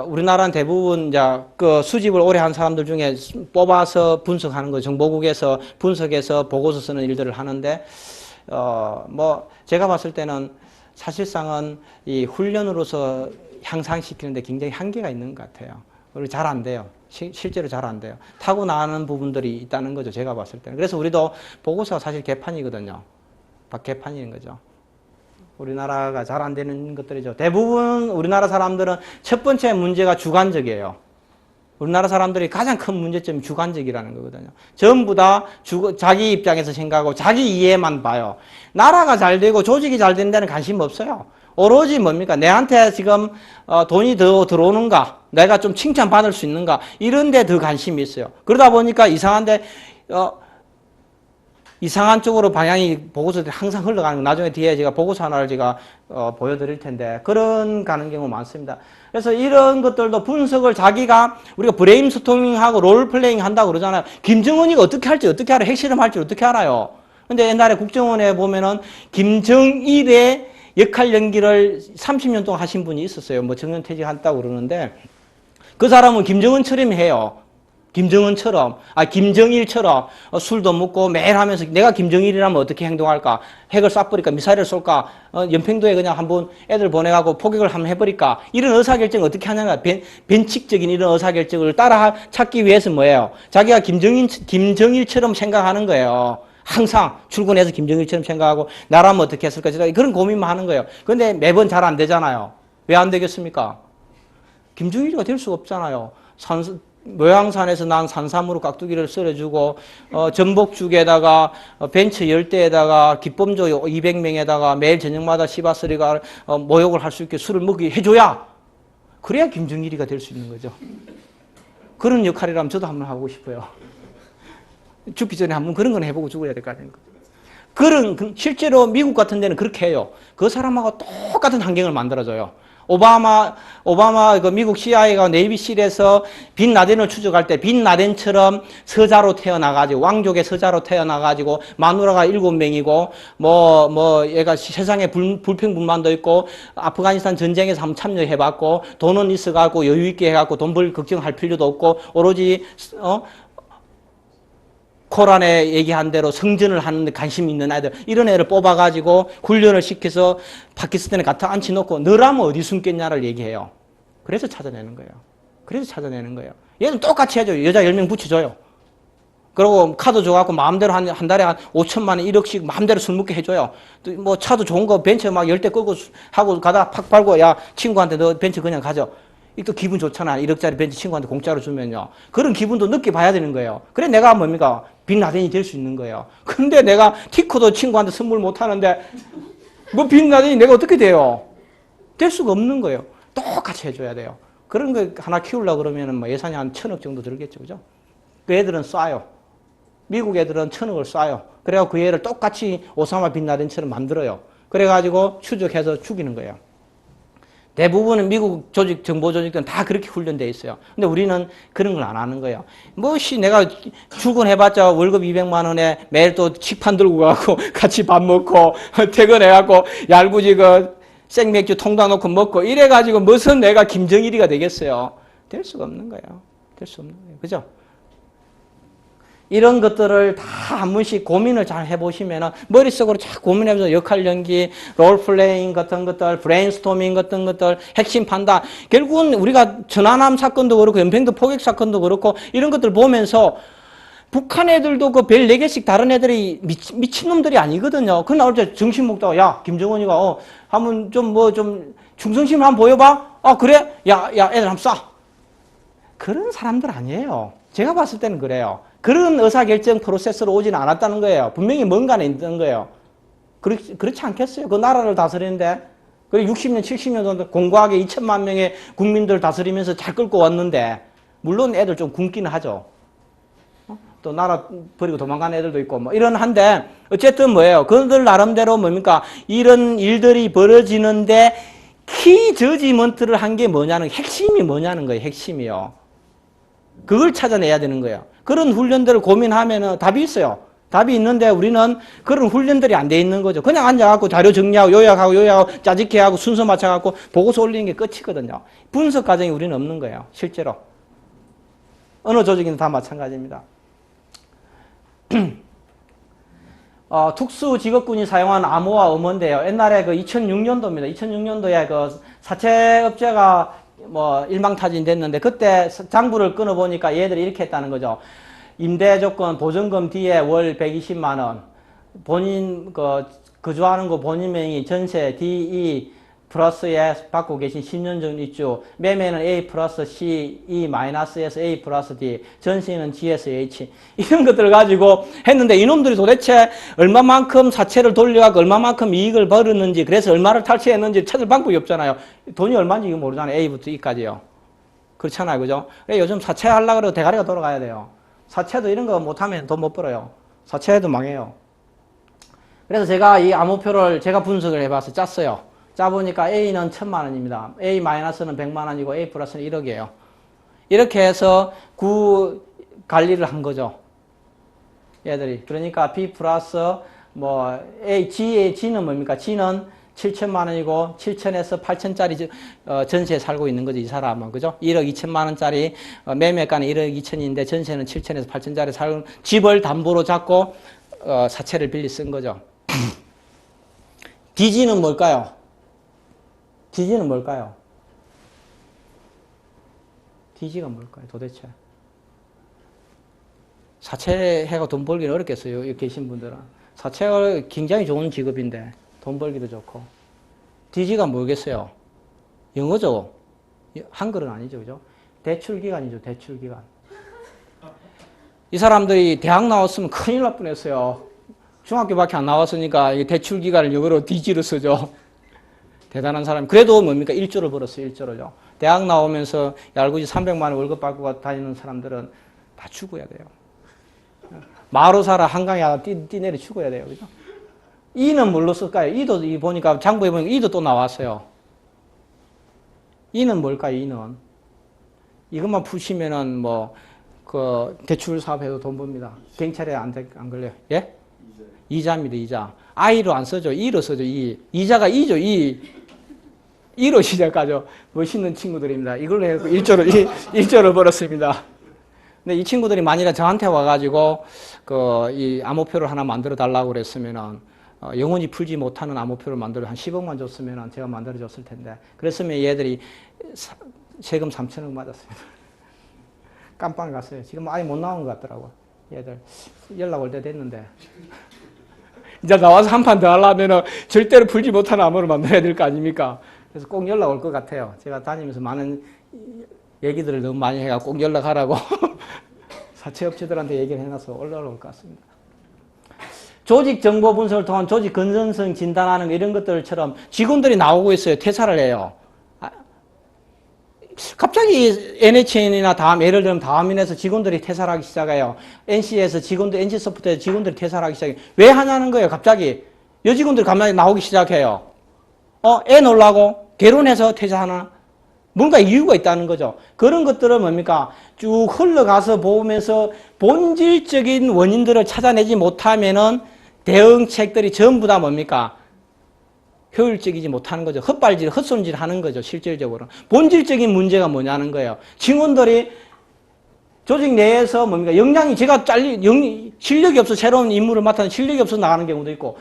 우리나라는 대부분 이제 그 수집을 오래 한 사람들 중에 뽑아서 분석하는 거, 정보국에서 분석해서 보고서 쓰는 일들을 하는데 뭐 제가 봤을 때는 사실상은 이 훈련으로서 향상시키는데 굉장히 한계가 있는 것 같아요. 그리고 잘 안 돼요. 실제로 잘 안 돼요. 타고나는 부분들이 있다는 거죠. 제가 봤을 때는. 그래서 우리도 보고서가 사실 개판이거든요. 개판인 거죠. 우리나라가 잘 안 되는 것들이죠. 대부분 우리나라 사람들은 첫 번째 문제가 주관적이에요. 우리나라 사람들이 가장 큰 문제점이 주관적이라는 거거든요. 전부 다 자기 입장에서 생각하고 자기 이해만 봐요. 나라가 잘 되고 조직이 잘 되는 데는 관심 없어요. 오로지 뭡니까? 내한테 지금 돈이 더 들어오는가? 내가 좀 칭찬받을 수 있는가? 이런 데 더 관심이 있어요. 그러다 보니까 이상한데 이상한 쪽으로 방향이 보고서들이 항상 흘러가는 거 나중에 뒤에 제가 보고서 하나를 제가 보여드릴 텐데 그런 가는 경우 많습니다. 그래서 이런 것들도 분석을 자기가 우리가 브레인스토밍하고 롤플레잉 한다고 그러잖아요. 김정은이가 어떻게 할지 어떻게 알아요? 핵실험 할지 어떻게 알아요? 근데 옛날에 국정원에 보면은 김정일의 역할 연기를 30년 동안 하신 분이 있었어요. 뭐 정년퇴직한다고 그러는데 그 사람은 김정은처럼 해요. 김정은처럼, 김정일처럼 술도 먹고 매일 하면서 내가 김정일이라면 어떻게 행동할까? 핵을 쏴버릴까? 미사일을 쏠까? 연평도에 그냥 한번 애들 보내가고 포격을 한번 해버릴까? 이런 의사결정 어떻게 하냐면 변칙적인 이런 의사결정을 따라 찾기 위해서 뭐예요? 자기가 김정일처럼 생각하는 거예요. 항상 출근해서 김정일처럼 생각하고 나라면 어떻게 했을까? 그런 고민만 하는 거예요. 그런데 매번 잘 안 되잖아요. 왜 안 되겠습니까? 김정일이가 될 수가 없잖아요. 모양산에서 난 산삼으로 깍두기를 썰어주고 전복죽에다가 벤츠 10대에다가 기범조 200명에다가 매일 저녁마다 시바스리가 모욕을 할 수 있게 술을 먹게 해줘야 그래야 김정일이가 될 수 있는 거죠. 그런 역할이라면 저도 한번 하고 싶어요. 죽기 전에 한번 그런 건 해보고 죽어야 될 거 아닙니까? 실제로 미국 같은 데는 그렇게 해요. 그 사람하고 똑같은 환경을 만들어줘요. 오바마 그 미국 CIA가 네이비실에서 빈 라덴을 추적할 때 빈 라덴처럼 서자로 태어나가지고 왕족의 서자로 태어나가지고 마누라가 7명이고 얘가 세상에 불평불만도 있고 아프가니스탄 전쟁에서 한번 참여해봤고 돈은 있어갖고 여유 있게 해갖고 돈 벌 걱정할 필요도 없고 오로지 코란에 얘기한 대로 성전을 하는 데 관심 있는 애들 이런 애를 뽑아가지고 훈련을 시켜서 파키스탄에 갖다 앉혀놓고 너라면 어디 숨겠냐를 얘기해요. 그래서 찾아내는 거예요. 얘는 똑같이 해줘요. 여자 10명 붙여줘요. 그리고 카드 줘갖고 마음대로 한 달에 한 5천만 원 1억씩 마음대로 술 먹게 해줘요. 또 뭐 차도 좋은 거 벤츠 막 10대 끌고 하고 가다가 팍 밟고 야 친구한테 너 벤츠 그냥 가져. 또 기분 좋잖아. 1억짜리 벤츠 친구한테 공짜로 주면요. 그런 기분도 느껴봐야 되는 거예요. 그래 내가 뭡니까? 빈 라덴이 될 수 있는 거예요. 근데 내가 티코도 친구한테 선물 못 하는데 뭐 빈 라덴이 내가 어떻게 돼요? 될 수가 없는 거예요. 똑같이 해줘야 돼요. 그런 거 하나 키우려고 그러면은 뭐 예산이 한 1,000억 정도 들겠죠. 그죠? 그 애들은 쏴요. 미국 애들은 1,000억을 쏴요. 그래갖고 그 애를 똑같이 오사마 빈 라덴처럼 만들어요. 그래가지고 추적해서 죽이는 거예요. 대부분은 미국 조직, 정보 조직들은 다 그렇게 훈련되어 있어요. 근데 우리는 그런 걸 안 하는 거예요. 내가 출근해봤자 월급 200만 원에 매일 또 식판 들고 가고 같이 밥 먹고 퇴근해갖고 얄궂이 생맥주 통다 놓고 먹고 이래가지고 무슨 내가 김정일이가 되겠어요. 될 수가 없는 거예요. 그죠? 이런 것들을 다 한 번씩 고민을 잘 해보시면 머릿속으로 잘 고민해보면서 역할 연기, 롤플레잉 같은 것들, 브레인스토밍 같은 것들, 핵심 판단. 결국은 우리가 전하남 사건도 그렇고 연평도 포격 사건도 그렇고 이런 것들 보면서 북한 애들도 그 별 4개씩 다른 애들이 미친놈들이 아니거든요. 그 나올 때 정신 먹다가 야 김정은이가 한번 좀 충성심 한번 보여봐. 그래? 야 애들 한번 쏴. 그런 사람들 아니에요. 제가 봤을 때는 그래요. 그런 의사결정 프로세스로 오진 않았다는 거예요. 분명히 뭔가는 있는 거예요. 그렇지 않겠어요? 그 나라를 다스리는데 60년, 70년 정도 공고하게 2천만 명의 국민들 다스리면서 잘 끌고 왔는데 물론 애들 좀 굶기는 하죠. 또 나라 버리고 도망간 애들도 있고 이런 한데 어쨌든 뭐예요? 그들 나름대로 뭡니까? 이런 일들이 벌어지는데 키 저지먼트를 한 게 뭐냐는 핵심이 뭐냐는 거예요. 핵심이요. 그걸 찾아내야 되는 거예요. 그런 훈련들을 고민하면 답이 있어요. 답이 있는데 우리는 그런 훈련들이 안 돼 있는 거죠. 그냥 앉아갖고 자료 정리하고 요약하고 짜집기하고 순서 맞춰갖고 보고서 올리는 게 끝이거든요. 분석 과정이 우리는 없는 거예요. 실제로. 어느 조직이든 다 마찬가지입니다. 특수직업군이 사용한 암호와 음호인데요. 옛날에 2006년도입니다. 2006년도에 사채업체가 일망타진 됐는데 그때 장부를 끊어보니까 얘들이 이렇게 했다는 거죠. 임대조건 보증금 뒤에 월 120만 원, 본인 거주하는 거 본인 명의 전세 DE 플러스에 받고 계신 10년 전 입주, 매매는 A 플러스 C, E 마이너스에서 A 플러스 D, 전세는 G에서 H 이런 것들을 가지고 했는데 이놈들이 도대체 얼마만큼 사채를 돌려가고 얼마만큼 이익을 벌었는지 그래서 얼마를 탈취했는지 찾을 방법이 없잖아요. 돈이 얼마인지 이거 모르잖아요. A부터 E까지요. 그렇잖아요. 그죠? 요즘 사채하려고 해도 대가리가 돌아가야 돼요. 사채도 이런 거 못하면 돈 못 벌어요. 사채해도 망해요. 그래서 제가 이 암호표를 제가 분석을 해봐서 짰어요. 짜보니까 A는 1000만 원입니다. A 마이너스는 100만 원이고 A 플러스는 1억이에요. 이렇게 해서 관리를 한 거죠. 얘들이. 그러니까 B 플러스 뭐 G는 뭡니까? G는 7천만 원이고 7천에서 8천짜리 전세에 살고 있는 거죠. 이 사람은. 그죠? 1억 2천만 원짜리 매매가는 1억 2천인데 전세는 7천에서 8천짜리 살고 집을 담보로 잡고 사채를 빌리 쓴 거죠. DG는 뭘까요? DG는 뭘까요? DG가 뭘까요? 도대체. 사채해가 돈 벌기는 어렵겠어요. 여기 계신 분들은. 사채가 굉장히 좋은 직업인데 돈 벌기도 좋고. DG가 뭐겠어요? 영어죠? 한글은 아니죠. 그죠? 대출기간이죠. 대출기간. 이 사람들이 대학 나왔으면 큰일 날 뻔했어요. 중학교밖에 안 나왔으니까 대출기간을 영어로 DG로 쓰죠. 대단한 사람. 그래도 뭡니까? 1조를 벌었어요. 1조를요. 대학 나오면서 얄궂이 300만 원 월급 받고 다니는 사람들은 다 죽어야 돼요. 마루 살아 한강에 하나 뛰내려 죽어야 돼요. 그죠? 이는 뭘로 쓸까요? 이도 보니까 장부에 보니까 이도 또 나왔어요. 이는 뭘까요? 이는 이것만 푸시면은 뭐 그 대출 사업해도 돈 법니다. 경찰에 안 걸려요. 예? 이자입니다. 이자. I로 안 써죠. E로 써죠. 이자가 E죠. E로 시작하죠. 멋있는 친구들입니다. 이걸로 해서 1조를 벌었습니다. 근데 이 친구들이 만일에 저한테 와가지고 이 암호표를 하나 만들어 달라고 그랬으면은 영원히 풀지 못하는 암호표를 만들어 한 10억만 줬으면 제가 만들어 줬을 텐데 그랬으면 얘들이 세금 3천억 맞았습니다. 깜빵 갔어요. 지금 아예 못 나온 것 같더라고. 얘들 연락 올 때 됐는데 이제 나와서 한 판 더 하려면은 절대로 풀지 못하는 암호를 만들어야 될 거 아닙니까? 그래서 꼭 연락 올 것 같아요. 제가 다니면서 많은 얘기들을 너무 많이 해가지고 꼭 연락하라고 사채업체들한테 얘기를 해놔서 올라올 것 같습니다. 조직 정보 분석을 통한 조직 건전성 진단하는 이런 것들처럼 직원들이 나오고 있어요. 퇴사를 해요. 갑자기 NHN이나 예를 들면 다음인에서 직원들이 퇴사를 하기 시작해요. NC에서 NC소프트에서 직원들이 퇴사를 하기 시작해요. 왜 하냐는 거예요. 갑자기 여직원들이 갑자기 나오기 시작해요. 애 놀라고 결혼해서 퇴사하나? 뭔가 이유가 있다는 거죠. 그런 것들은 뭡니까? 쭉 흘러가서 보면서 본질적인 원인들을 찾아내지 못하면은 대응책들이 전부 다 뭡니까? 효율적이지 못하는 거죠. 헛손질 하는 거죠. 실질적으로. 본질적인 문제가 뭐냐는 거예요. 직원들이 조직 내에서 뭡니까? 제가 실력이 없어 새로운 임무를 맡아서 실력이 없어 나가는 경우도 있고,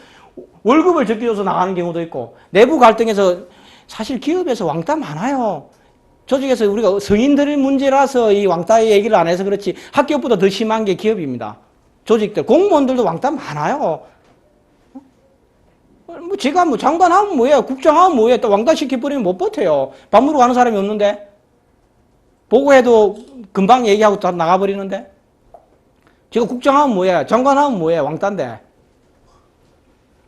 월급을 적게 줘서 나가는 경우도 있고, 내부 갈등에서 사실 기업에서 왕따 많아요. 조직에서 우리가 성인들 문제라서 이 왕따의 얘기를 안 해서 그렇지 학교보다 더 심한 게 기업입니다. 조직들, 공무원들도 왕따 많아요. 제가 장관하면 뭐예요? 국장하면 뭐예요? 또 왕따 시켜버리면 못 버텨요. 밥 먹으러 가는 사람이 없는데? 보고해도 금방 얘기하고 다 나가버리는데? 제가 국장하면 뭐예요? 장관하면 뭐예요? 왕따인데.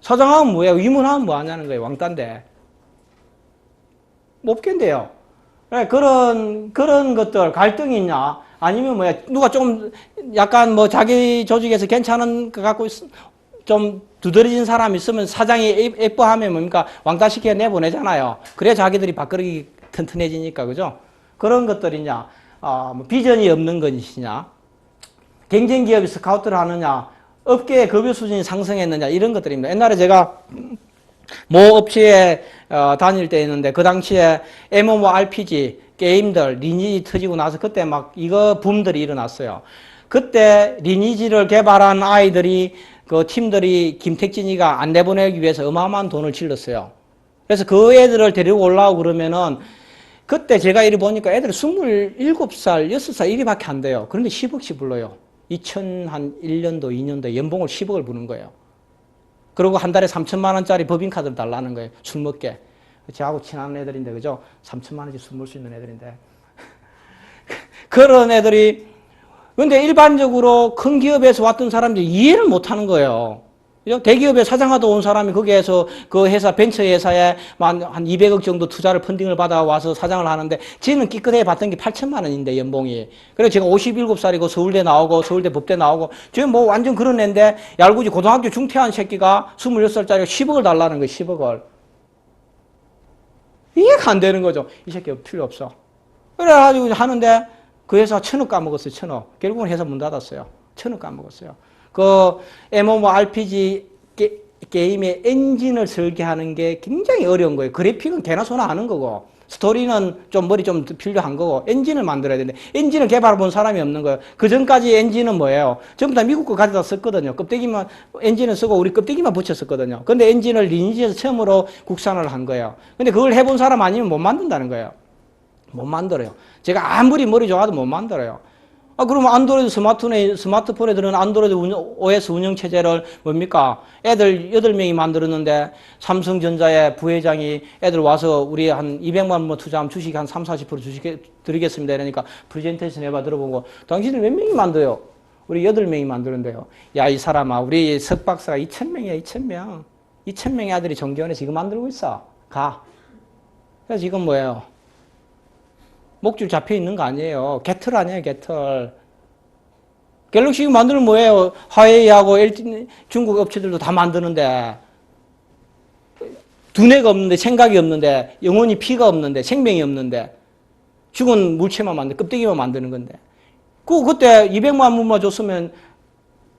사장하면 뭐예요? 위문하면 뭐 하냐는 거예요? 왕따인데. 못 견뎌요. 그런 것들, 갈등이 있냐? 아니면 뭐야? 누가 좀 약간 자기 조직에서 괜찮은 것 같고 좀 두드러진 사람이 있으면 사장이 예뻐하면 뭡니까? 왕따시켜 내보내잖아요. 그래야 자기들이 밥그릇이 튼튼해지니까, 그죠? 그런 것들이냐, 비전이 없는 것이냐, 경쟁기업이 스카우트를 하느냐, 업계의 급여 수준이 상승했느냐, 이런 것들입니다. 옛날에 제가 모 업체에 다닐 때 있는데, 그 당시에 MMORPG 게임들, 리니지 터지고 나서 그때 막 이거 붐들이 일어났어요. 그때 리니지를 개발한 아이들이 그 팀들이 김택진이가 안 내보내기 위해서 어마어마한 돈을 질렀어요. 그래서 그 애들을 데리고 올라오고 그러면은 그때 제가 이리 보니까 애들이 27살, 6살 이리밖에 안 돼요. 그런데 10억씩 불러요. 2001년도, 2년도에 연봉을 10억을 부는 거예요. 그리고 한 달에 3천만 원짜리 법인카드를 달라는 거예요. 술 먹게. 저하고 친한 애들인데, 그죠? 3천만 원씩 술 먹을 수 있는 애들인데. 그런 애들이 근데 일반적으로 큰 기업에서 왔던 사람들이 이해를 못 하는 거예요. 그죠? 대기업에 사장하다 온 사람이 거기에서 그 회사, 벤처 회사에 한 200억 정도 투자를 펀딩을 받아와서 사장을 하는데, 쟤는 끼끗하게 받던 게 8천만 원인데, 연봉이. 그래서 제가 57살이고 서울대 나오고, 서울대 법대 나오고, 저 뭐 완전 그런 애인데, 얄궂이 고등학교 중퇴한 새끼가 26살짜리가 10억을 달라는 거예요, 10억을. 이해가 안 되는 거죠. 이 새끼 필요 없어. 그래가지고 하는데, 그 회사 1,000억 까먹었어요, 1,000억. 결국은 회사 문 닫았어요. 1,000억 까먹었어요. 그 MMORPG 게임의 엔진을 설계하는 게 굉장히 어려운 거예요. 그래픽은 개나 소나 하는 거고, 스토리는 좀 머리 좀 필요한 거고, 엔진을 만들어야 되는데, 엔진을 개발해 본 사람이 없는 거예요. 그 전까지 엔진은 뭐예요? 전부 다 미국 거 가져다 썼거든요. 껍데기만, 엔진을 쓰고 우리 껍데기만 붙였었거든요. 근데 엔진을 리니지에서 처음으로 국산을 한 거예요. 근데 그걸 해본 사람 아니면 못 만든다는 거예요. 못 만들어요. 제가 아무리 머리 좋아도 못 만들어요. 그러면 안드로이드 스마트폰에 들어는 안드로이드 OS 운영체제를 뭡니까? 애들 8명이 만들었는데, 삼성전자의 부회장이 애들 와서 우리 한 200만 원 투자하면 주식 한 30-40% 주식 드리겠습니다. 이러니까 프레젠테이션 해봐 들어보고, 당신들 몇 명이 만들어요? 우리 8명이 만드는데요. 야, 이 사람아, 우리 석박사가 2,000명이야, 2,000명. 2,000명의 아들이 정기원에서 이거 만들고 있어. 가. 그래서 지금 뭐예요? 목줄 잡혀 있는 거 아니에요. 개털 아니에요, 개털. 갤럭시 만들면 뭐예요? 화웨이하고 LG, 중국 업체들도 다 만드는데, 두뇌가 없는데, 생각이 없는데, 영혼이 피가 없는데, 생명이 없는데, 죽은 물체만 껍데기만 만드는 건데. 그때 200만 원만 줬으면,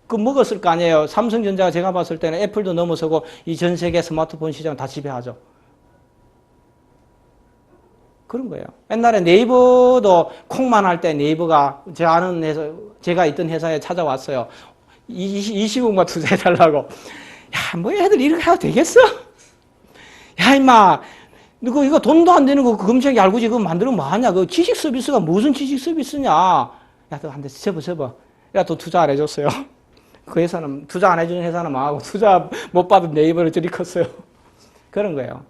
먹었을 거 아니에요. 삼성전자가 제가 봤을 때는 애플도 넘어서고, 이 전 세계 스마트폰 시장 다 지배하죠. 그런 거예요. 옛날에 네이버도 콩만 할 때 네이버가 제 아는 회사, 제가 있던 회사에 찾아왔어요. 20억만 투자해달라고. 야, 뭐 애들 이렇게 해도 되겠어? 야, 임마. 이거 돈도 안 되는 거 검색이 알고지 그거 만들면 뭐하냐? 그 지식 서비스가 무슨 지식 서비스냐? 야, 너 한 대 접어. 야, 또 투자 안 해줬어요. 그 회사는, 투자 안 해주는 회사는 망하고 투자 못 받은 네이버를 저리 컸어요. 그런 거예요.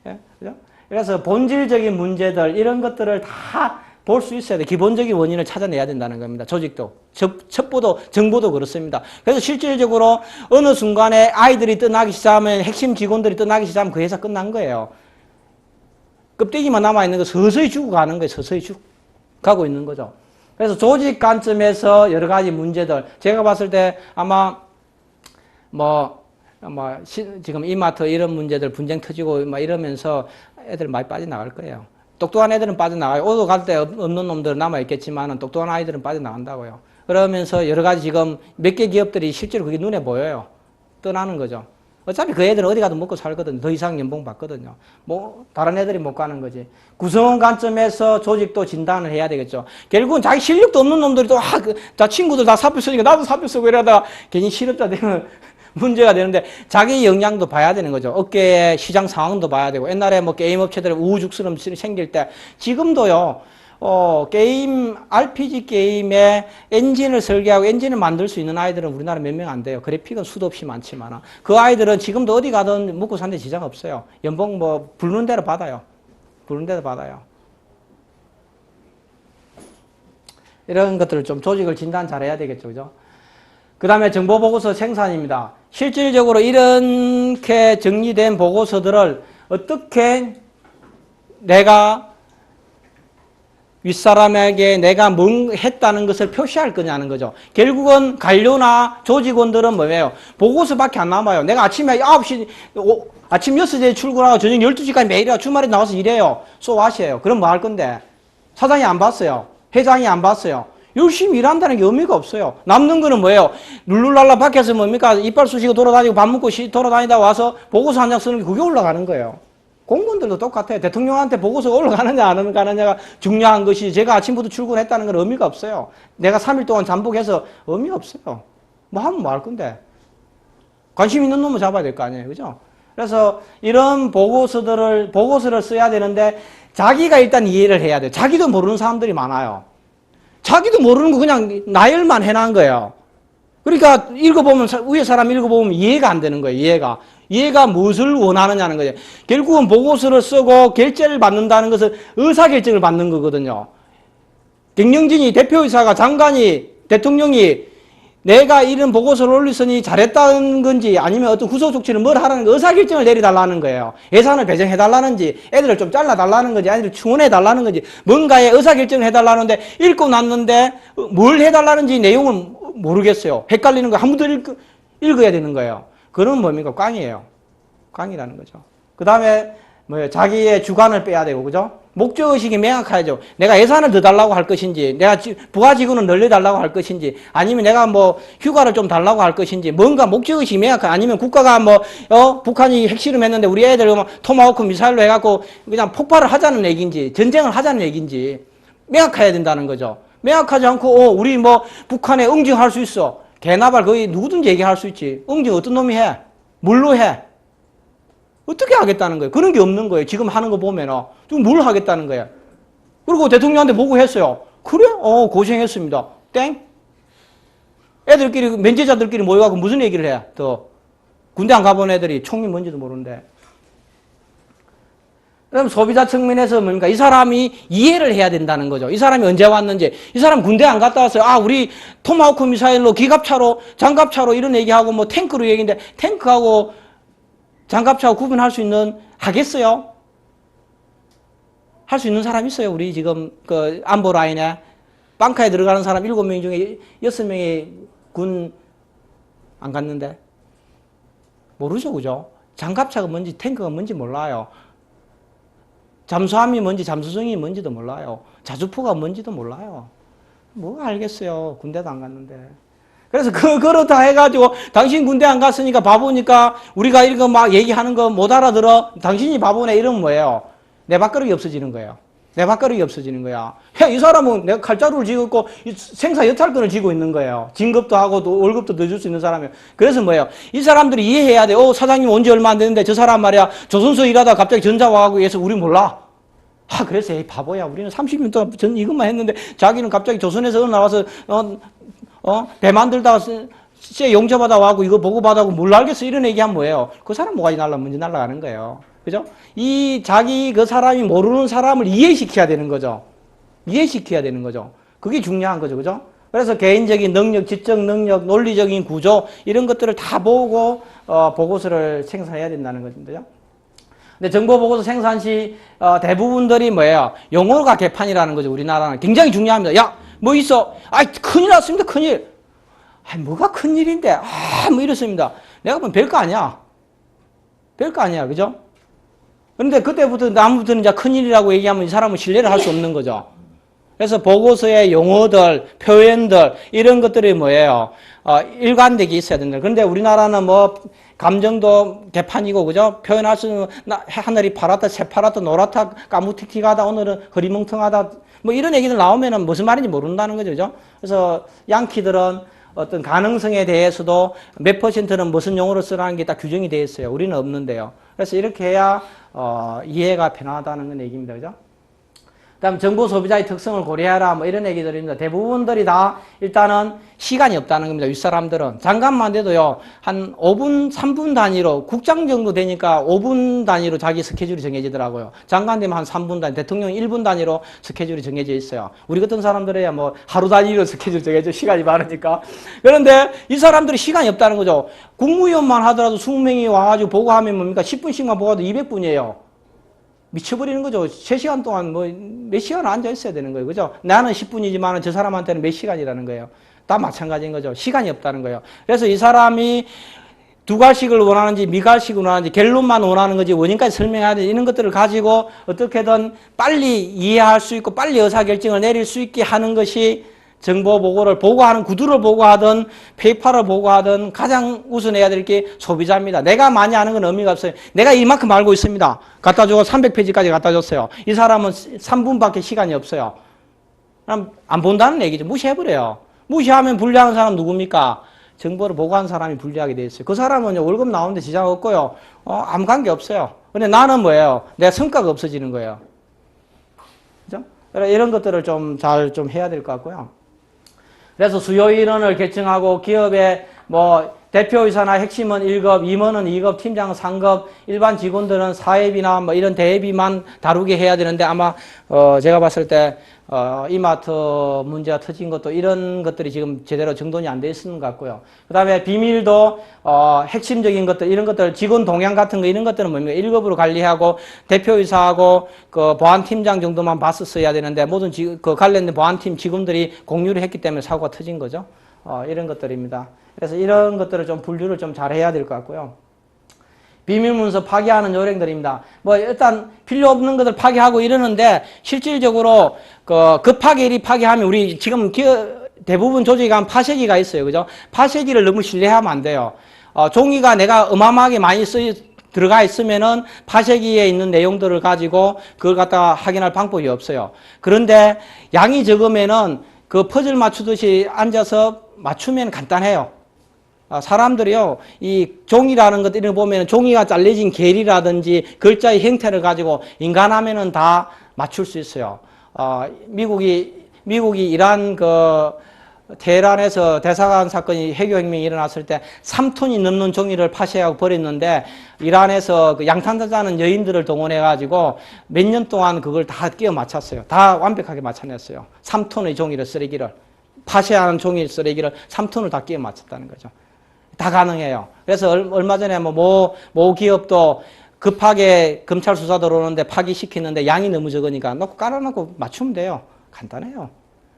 예? 그죠? 그래서 본질적인 문제들 이런 것들을 다 볼 수 있어야 돼. 기본적인 원인을 찾아내야 된다는 겁니다. 조직도, 첩보도, 정보도 그렇습니다. 그래서 실질적으로 어느 순간에 아이들이 떠나기 시작하면 핵심 직원들이 떠나기 시작하면 그 회사 끝난 거예요. 껍데기만 남아있는 거 서서히 죽어가는 거예요. 서서히 죽어가고 있는 거죠. 그래서 조직 관점에서 여러 가지 문제들 제가 봤을 때 아마 지금 이마트 이런 문제들 분쟁 터지고 막 이러면서 애들 많이 빠져나갈 거예요. 똑똑한 애들은 빠져나가요. 오도 갈 데 없는 놈들은 남아있겠지만 똑똑한 아이들은 빠져나간다고요. 그러면서 여러 가지 지금 몇 개 기업들이 실제로 그게 눈에 보여요. 떠나는 거죠. 어차피 그 애들은 어디 가도 먹고 살거든요. 더 이상 연봉 받거든요. 다른 애들이 못 가는 거지. 구성원 관점에서 조직도 진단을 해야 되겠죠. 결국은 자기 실력도 없는 놈들이 또, 자, 친구들 다 사표 쓰니까 나도 사표 쓰고 이러다가 괜히 실업자 되면 문제가 되는데 자기 역량도 봐야 되는 거죠. 업계의 시장 상황도 봐야 되고 옛날에 게임 업체들 우후죽순 생길 때 지금도요. 게임 RPG 게임의 엔진을 설계하고 엔진을 만들 수 있는 아이들은 우리나라 몇 명 안 돼요. 그래픽은 수도 없이 많지만 그 아이들은 지금도 어디 가든 먹고 사는데 지장 없어요. 연봉 부르는 대로 받아요. 부르는 대로 받아요. 이런 것들을 좀 조직을 진단 잘해야 되겠죠, 그죠? 그 다음에 정보보고서 생산입니다. 실질적으로 이렇게 정리된 보고서들을 어떻게 내가 윗사람에게 내가 뭘 했다는 것을 표시할 거냐는 거죠. 결국은 관료나 조직원들은 뭐예요? 보고서밖에 안 남아요. 내가 아침에 9시, 아침 6시에 출근하고 저녁 12시까지 매일 주말에 나와서 일해요. 소와시에요. 그럼 뭐 할 건데? 사장이 안 봤어요. 회장이 안 봤어요. 열심히 일한다는 게 의미가 없어요. 남는 거는 뭐예요? 룰루랄라 밖에서 뭡니까? 이빨 쑤시고 돌아다니고 밥 먹고 돌아다니다 와서 보고서 한 장 쓰는 게 그게 올라가는 거예요. 공무원들도 똑같아요. 대통령한테 보고서가 올라가느냐 안 올라가느냐가 중요한 것이 제가 아침부터 출근했다는 건 의미가 없어요. 내가 3일 동안 잠복해서 의미가 없어요. 뭐 하면 뭐 할 건데. 관심 있는 놈을 잡아야 될 거 아니에요. 그죠? 그래서 이런 보고서를 써야 되는데 자기가 일단 이해를 해야 돼요. 자기도 모르는 사람들이 많아요. 자기도 모르는 거 그냥 나열만 해놓은 거예요. 그러니까 읽어보면, 위에 사람 읽어보면 이해가 안 되는 거예요. 이해가 무엇을 원하느냐는 거죠. 결국은 보고서를 쓰고 결재를 받는다는 것은 의사결정을 받는 거거든요. 경영진이, 대표이사가, 장관이, 대통령이 내가 이런 보고서를 올렸으니 잘했다는 건지 아니면 어떤 후속 조치를 뭘 하라는 거 의사결정을 내려달라는 거예요. 예산을 배정해달라는지 애들을 좀 잘라달라는 건지 아니면 충원해달라는 건지 뭔가에 의사결정을 해달라는데 읽고 났는데 뭘 해달라는지 내용을 모르겠어요. 헷갈리는 거 한 번 더 읽어야 되는 거예요. 그런 뭡니까? 꽝이에요. 꽝이라는 거죠. 그 다음에 뭐예요? 자기의 주관을 빼야 되고 그죠? 목적의식이 명확해야죠. 내가 예산을 더 달라고 할 것인지, 내가 부하직원을 늘려달라고 할 것인지, 아니면 내가 뭐 휴가를 좀 달라고 할 것인지, 뭔가 목적의식이 명확해. 아니면 국가가 북한이 핵실험했는데 우리 애들 토마호크 미사일로 해갖고 그냥 폭발을 하자는 얘기인지, 전쟁을 하자는 얘기인지, 명확해야 된다는 거죠. 명확하지 않고, 우리 북한에 응징할 수 있어. 개나발 거의 누구든지 얘기할 수 있지. 응징 어떤 놈이 해? 뭘로 해? 어떻게 하겠다는 거예요? 그런 게 없는 거예요. 지금 하는 거 보면은. 지금 뭘 하겠다는 거예요? 그리고 대통령한테 보고했어요. 그래? 고생했습니다. 땡? 애들끼리, 면제자들끼리 모여가지고 무슨 얘기를 해? 군대 안 가본 애들이 총이 뭔지도 모르는데. 그럼 소비자 측면에서 뭡니까? 이 사람이 이해를 해야 된다는 거죠. 이 사람이 언제 왔는지. 이 사람 군대 안 갔다 왔어요. 우리 토마호크 미사일로, 기갑차로, 장갑차로 이런 얘기하고 탱크로 얘기인데 탱크하고 장갑차하고 구분할 수 있는, 하겠어요? 할 수 있는 사람 있어요? 우리 지금 그 안보 라인에 방카에 들어가는 사람 7명 중에 6명이 군 안 갔는데? 모르죠, 그죠? 장갑차가 뭔지 탱크가 뭔지 몰라요. 잠수함이 뭔지 잠수정이 뭔지도 몰라요. 자주포가 뭔지도 몰라요. 뭐가 알겠어요? 군대도 안 갔는데. 그래서 그렇다 해가지고 당신 군대 안 갔으니까 바보니까 우리가 이거 막 얘기하는 거 못 알아들어. 당신이 바보네 이러면 뭐예요? 내 밥그릇이 없어지는 거예요. 내 밥그릇이 없어지는 거야. 이 사람은 내가 칼자루를 쥐고 있고 생사 여탈권을 쥐고 있는 거예요. 진급도 하고 또 월급도 더 줄 수 있는 사람이에요. 그래서 뭐예요? 이 사람들이 이해해야 돼. 사장님 온 지 얼마 안 됐는데 저 사람 말이야 조선소 일하다가 갑자기 전자 와가고 해서 우리 몰라. 그래서 에이 바보야. 우리는 30년 동안 전 이것만 했는데 자기는 갑자기 조선에서 나와서 배 만들다가 쎄 용접하다 와고 이거 보고받아고 뭘 알겠어 이런 얘기하면 뭐예요? 그 사람 뭐가 먼저 날아가는 거예요. 그죠? 그 사람이 모르는 사람을 이해시켜야 되는 거죠. 이해시켜야 되는 거죠. 그게 중요한 거죠. 그죠? 그래서 개인적인 능력, 지적 능력, 논리적인 구조 이런 것들을 다 보고 보고서를 생산해야 된다는 거죠. 근데 정보보고서 생산 시 대부분들이 뭐예요? 용어가 개판이라는 거죠. 우리나라는 굉장히 중요합니다. 야, 뭐 있어? 큰일 났습니다. 큰일. 뭐가 큰일인데? 뭐 이렇습니다. 내가 보면 별거 아니야. 별거 아니야. 그죠? 그런데 그때부터 다음부터는 이제 큰일이라고 얘기하면 이 사람은 신뢰를 할 수 없는 거죠. 그래서 보고서의 용어들, 표현들 이런 것들이 뭐예요? 일관되게 있어야 된다. 그런데 우리나라는 감정도 개판이고 그죠? 표현할 수 있는 하늘이 파랗다, 새파랗다, 노랗다, 까무틱틱하다, 오늘은 흐리멍텅하다 이런 얘기들 나오면은 무슨 말인지 모른다는 거죠. 그죠? 그래서 양키들은 어떤 가능성에 대해서도 몇 퍼센트는 무슨 용어를 쓰라는 게 딱 규정이 되어 있어요. 우리는 없는데요. 그래서 이렇게 해야 이해가 편하다는 건 얘기입니다. 그죠? 그다음 정보 소비자의 특성을 고려해라 이런 얘기들입니다. 대부분들이 다 일단은 시간이 없다는 겁니다. 윗사람들은. 장관만 돼도요. 한 5분, 3분 단위로 국장 정도 되니까 5분 단위로 자기 스케줄이 정해지더라고요. 장관 되면 한 3분 단위, 대통령 1분 단위로 스케줄이 정해져 있어요. 우리 같은 사람들이야 하루 단위로 스케줄 정해져 시간이 많으니까. 그런데 이 사람들이 시간이 없다는 거죠. 국무위원만 하더라도 20명이 와가지고 보고하면 뭡니까? 10분씩만 보고도 200분이에요. 미쳐버리는 거죠. 3시간 동안 몇 시간 앉아 있어야 되는 거예요. 그죠? 나는 10분이지만 저 사람한테는 몇 시간이라는 거예요. 다 마찬가지인 거죠. 시간이 없다는 거예요. 그래서 이 사람이 두갈식을 원하는지 미갈식을 원하는지 결론만 원하는 건지 원인까지 설명해야 돼. 이런 것들을 가지고 어떻게든 빨리 이해할 수 있고 빨리 의사결정을 내릴 수 있게 하는 것이 정보 보고를 보고하는 구두를 보고하든 페이퍼를 보고하든 가장 우선해야 될 게 소비자입니다. 내가 많이 아는 건 의미가 없어요. 내가 이만큼 알고 있습니다. 갖다 주고 300페이지까지 갖다 줬어요. 이 사람은 3분밖에 시간이 없어요. 그럼 안 본다는 얘기죠. 무시해버려요. 무시하면 불리한 사람 누굽니까? 정보를 보고한 사람이 불리하게 돼 있어요. 그 사람은 월급 나오는데 지장 없고요. 아무 관계 없어요. 근데 나는 뭐예요? 내 성과가 없어지는 거예요. 그죠? 이런 것들을 잘 해야 될 것 같고요. 그래서 수요 인원을 결정하고 기업의 대표이사나 핵심은 1급, 임원은 2급, 팀장은 3급, 일반 직원들은 사회비나 뭐 이런 대비만 다루게 해야 되는데 아마 제가 봤을 때 이마트 문제가 터진 것도 이런 것들이 지금 제대로 정돈이 안 돼 있는 것 같고요. 그 다음에 비밀도 핵심적인 것들 이런 것들 직원 동향 같은 거 이런 것들은 뭡니까? 1급으로 관리하고 대표이사하고 그 보안팀장 정도만 봤었어야 되는데 모든 그 관련된 보안팀 직원들이 공유를 했기 때문에 사고가 터진 거죠. 이런 것들입니다. 그래서 이런 것들을 좀 분류를 좀 잘 해야 될 것 같고요. 비밀문서 파기하는 요령들입니다. 뭐 일단 필요 없는 것들 파기하고 이러는데 실질적으로 급하게 이리 파기하면 우리 지금 대부분 조직에 가면 파쇄기가 있어요. 그죠? 파쇄기를 너무 신뢰하면 안 돼요. 종이가 내가 어마어마하게 많이 들어가 있으면은 파쇄기에 있는 내용들을 가지고 그걸 갖다가 확인할 방법이 없어요. 그런데 양이 적으면은 그 퍼즐 맞추듯이 앉아서 맞추면 간단해요. 사람들이요, 이 종이라는 것들을 보면 종이가 잘려진 계리라든지 글자의 형태를 가지고 인간하면은 다 맞출 수 있어요. 미국이 이란 테헤란에서 대사관 사건이 해교혁명이 일어났을 때 3톤이 넘는 종이를 파쇄하고 버렸는데 이란에서 그 양탄자자는 여인들을 동원해가지고 몇 년 동안 그걸 다 끼워 맞췄어요. 다 완벽하게 맞춰냈어요. 3톤의 종이를 쓰레기를. 파쇄하는 종이 쓰레기를 3톤을 다 끼워 맞췄다는 거죠. 다 가능해요. 그래서 얼마 전에 모 기업도 급하게 검찰 수사 들어오는데 파기시키는데 양이 너무 적으니까 놓고 깔아놓고 맞추면 돼요. 간단해요.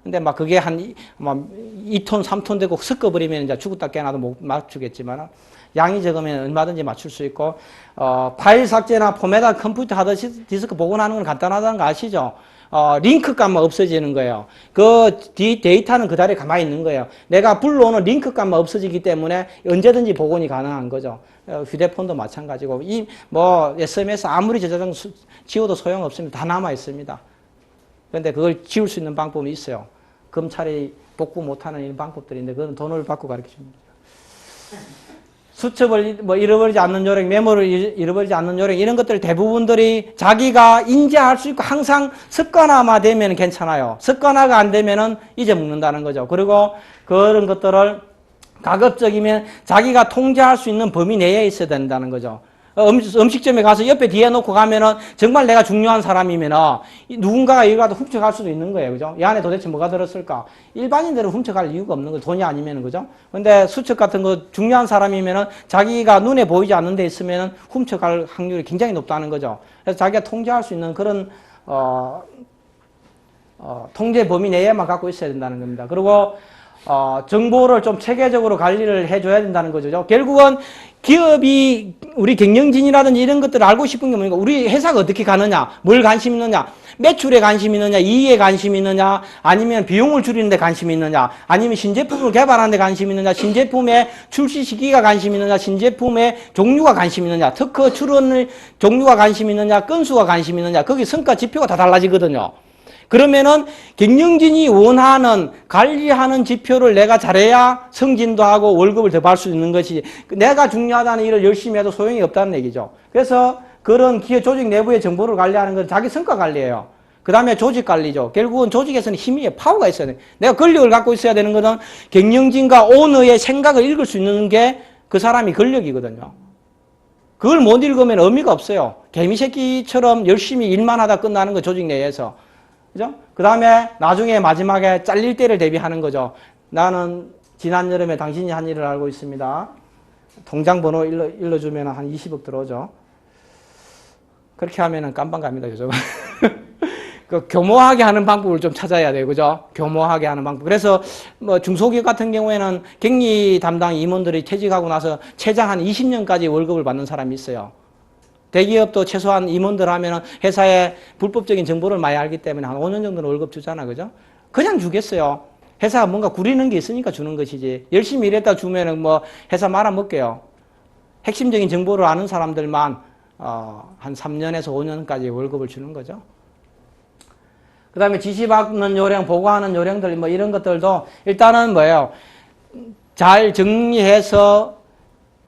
근데 막 그게 한 2톤, 3톤 되고 섞어버리면 이제 죽었다 깨어나도 못 맞추겠지만 양이 적으면 얼마든지 맞출 수 있고, 파일 삭제나 포맷한 컴퓨터 하드 디스크 복원하는 건 간단하다는 거 아시죠? 링크 값만 없어지는 거예요. 그 데이터는 그 자리에 가만히 있는 거예요. 내가 불러오는 링크 값만 없어지기 때문에 언제든지 복원이 가능한 거죠. 휴대폰도 마찬가지고, SMS 아무리 저장 지워도 소용없습니다. 다 남아 있습니다. 그런데 그걸 지울 수 있는 방법이 있어요. 검찰이 복구 못하는 이런 방법들인데, 그건 돈을 받고 가르쳐 줍니다. 수첩을 잃어버리지 않는 요령, 메모를 잃어버리지 않는 요령, 이런 것들 대부분들이 자기가 인지할 수 있고 항상 습관화만 되면 괜찮아요. 습관화가 안 되면은 잊어먹는다는 거죠. 그리고 그런 것들을 가급적이면 자기가 통제할 수 있는 범위 내에 있어야 된다는 거죠. 음식점에 가서 옆에 뒤에 놓고 가면은 정말 내가 중요한 사람이면은 누군가가 이거 가도 훔쳐갈 수도 있는 거예요. 그죠? 이 안에 도대체 뭐가 들었을까? 일반인들은 훔쳐갈 이유가 없는 거죠. 돈이 아니면은. 그죠? 근데 수첩 같은 거 중요한 사람이면은 자기가 눈에 보이지 않는 데 있으면은 훔쳐갈 확률이 굉장히 높다는 거죠. 그래서 자기가 통제할 수 있는 그런, 통제 범위 내에만 갖고 있어야 된다는 겁니다. 그리고, 정보를 좀 체계적으로 관리를 해줘야 된다는 거죠. 결국은 기업이 우리 경영진이라든지 이런 것들을 알고 싶은 게 뭡니까? 우리 회사가 어떻게 가느냐? 뭘 관심 있느냐? 매출에 관심 있느냐? 이익에 관심 있느냐? 아니면 비용을 줄이는 데 관심 있느냐? 아니면 신제품을 개발하는 데 관심 있느냐? 신제품의 출시 시기가 관심 있느냐? 신제품의 종류가 관심 있느냐? 특허 출원 종류가 관심 있느냐? 건수가 관심 있느냐? 거기 성과 지표가 다 달라지거든요. 그러면은 경영진이 원하는 관리하는 지표를 내가 잘해야 승진도 하고 월급을 더 받을 수 있는 것이지, 내가 중요하다는 일을 열심히 해도 소용이 없다는 얘기죠. 그래서 그런 기업 조직 내부의 정보를 관리하는 건 자기 성과 관리예요. 그 다음에 조직 관리죠. 결국은 조직에서는 힘이, 파워가 있어야 돼. 내가 권력을 갖고 있어야 되는 것은 경영진과 오너의 생각을 읽을 수 있는 게 그 사람이 권력이거든요. 그걸 못 읽으면 의미가 없어요. 개미새끼처럼 열심히 일만 하다 끝나는 거, 조직 내에서. 그죠? 그 다음에 나중에 마지막에 잘릴 때를 대비하는 거죠. 나는 지난 여름에 당신이 한 일을 알고 있습니다. 통장 번호 일러주면 한 20억 들어오죠. 그렇게 하면은 깜빵 갑니다, 요즘. 그 교모하게 하는 방법을 좀 찾아야 돼요. 그죠? 교모하게 하는 방법. 그래서 중소기업 같은 경우에는 격리 담당 임원들이 퇴직하고 나서 최장 한 20년까지 월급을 받는 사람이 있어요. 대기업도 최소한 임원들 하면은 회사의 불법적인 정보를 많이 알기 때문에 한 5년 정도는 월급 주잖아. 그죠? 그냥 주겠어요. 회사가 뭔가 구리는 게 있으니까 주는 것이지. 열심히 일했다 주면은 회사 말아먹게요. 핵심적인 정보를 아는 사람들만, 한 3년에서 5년까지 월급을 주는 거죠. 그 다음에 지시받는 요령, 보고하는 요령들, 이런 것들도 일단은 잘 정리해서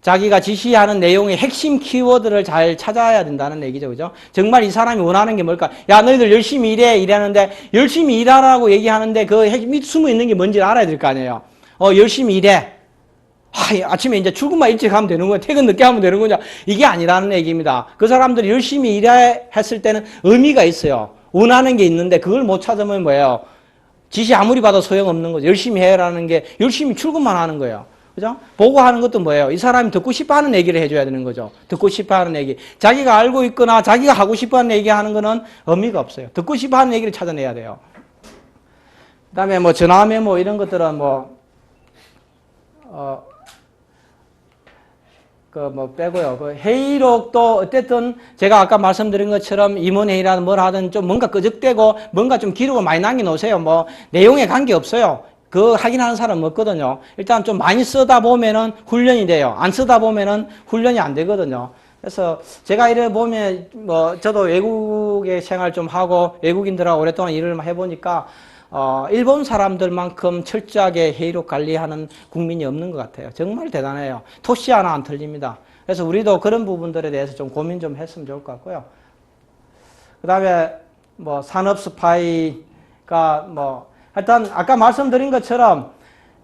자기가 지시하는 내용의 핵심 키워드를 잘 찾아야 된다는 얘기죠. 그죠? 정말 이 사람이 원하는 게 뭘까? 야, 너희들 열심히 일해, 이러는데, 열심히 일하라고 얘기하는데 그 핵심이 숨어 있는 게 뭔지를 알아야 될 거 아니에요. 열심히 일해. 아침에 이제 출근만 일찍 하면 되는 거냐, 퇴근 늦게 하면 되는 거냐, 이게 아니라는 얘기입니다. 그 사람들이 열심히 일했을 때는 의미가 있어요. 원하는 게 있는데 그걸 못 찾으면 뭐예요? 지시 아무리 받아도 소용없는 거죠. 열심히 해라는 게 열심히 출근만 하는 거예요. 그죠? 보고하는 것도 뭐예요? 이 사람이 듣고 싶어 하는 얘기를 해줘야 되는 거죠. 듣고 싶어 하는 얘기. 자기가 알고 있거나 자기가 하고 싶어 하는 얘기 하는 거는 의미가 없어요. 듣고 싶어 하는 얘기를 찾아내야 돼요. 그 다음에 뭐 전화 메모 이런 것들은 빼고요. 그 회의록도 어쨌든 제가 아까 말씀드린 것처럼 임원회의라든 뭘 하든 좀 뭔가 끄적대고 뭔가 좀 기록을 많이 남겨놓으세요. 뭐 내용에 관계없어요. 그 확인하는 사람은 없거든요. 일단 좀 많이 쓰다 보면은 훈련이 돼요. 안 쓰다 보면은 훈련이 안 되거든요. 그래서 제가 이래 보면 저도 외국에 생활 좀 하고 외국인들하고 오랫동안 일을 해보니까 일본 사람들만큼 철저하게 회의록 관리하는 국민이 없는 것 같아요. 정말 대단해요. 토시 하나 안 틀립니다. 그래서 우리도 그런 부분들에 대해서 좀 고민 좀 했으면 좋을 것 같고요. 그 다음에 산업 스파이가 하여튼 아까 말씀드린 것처럼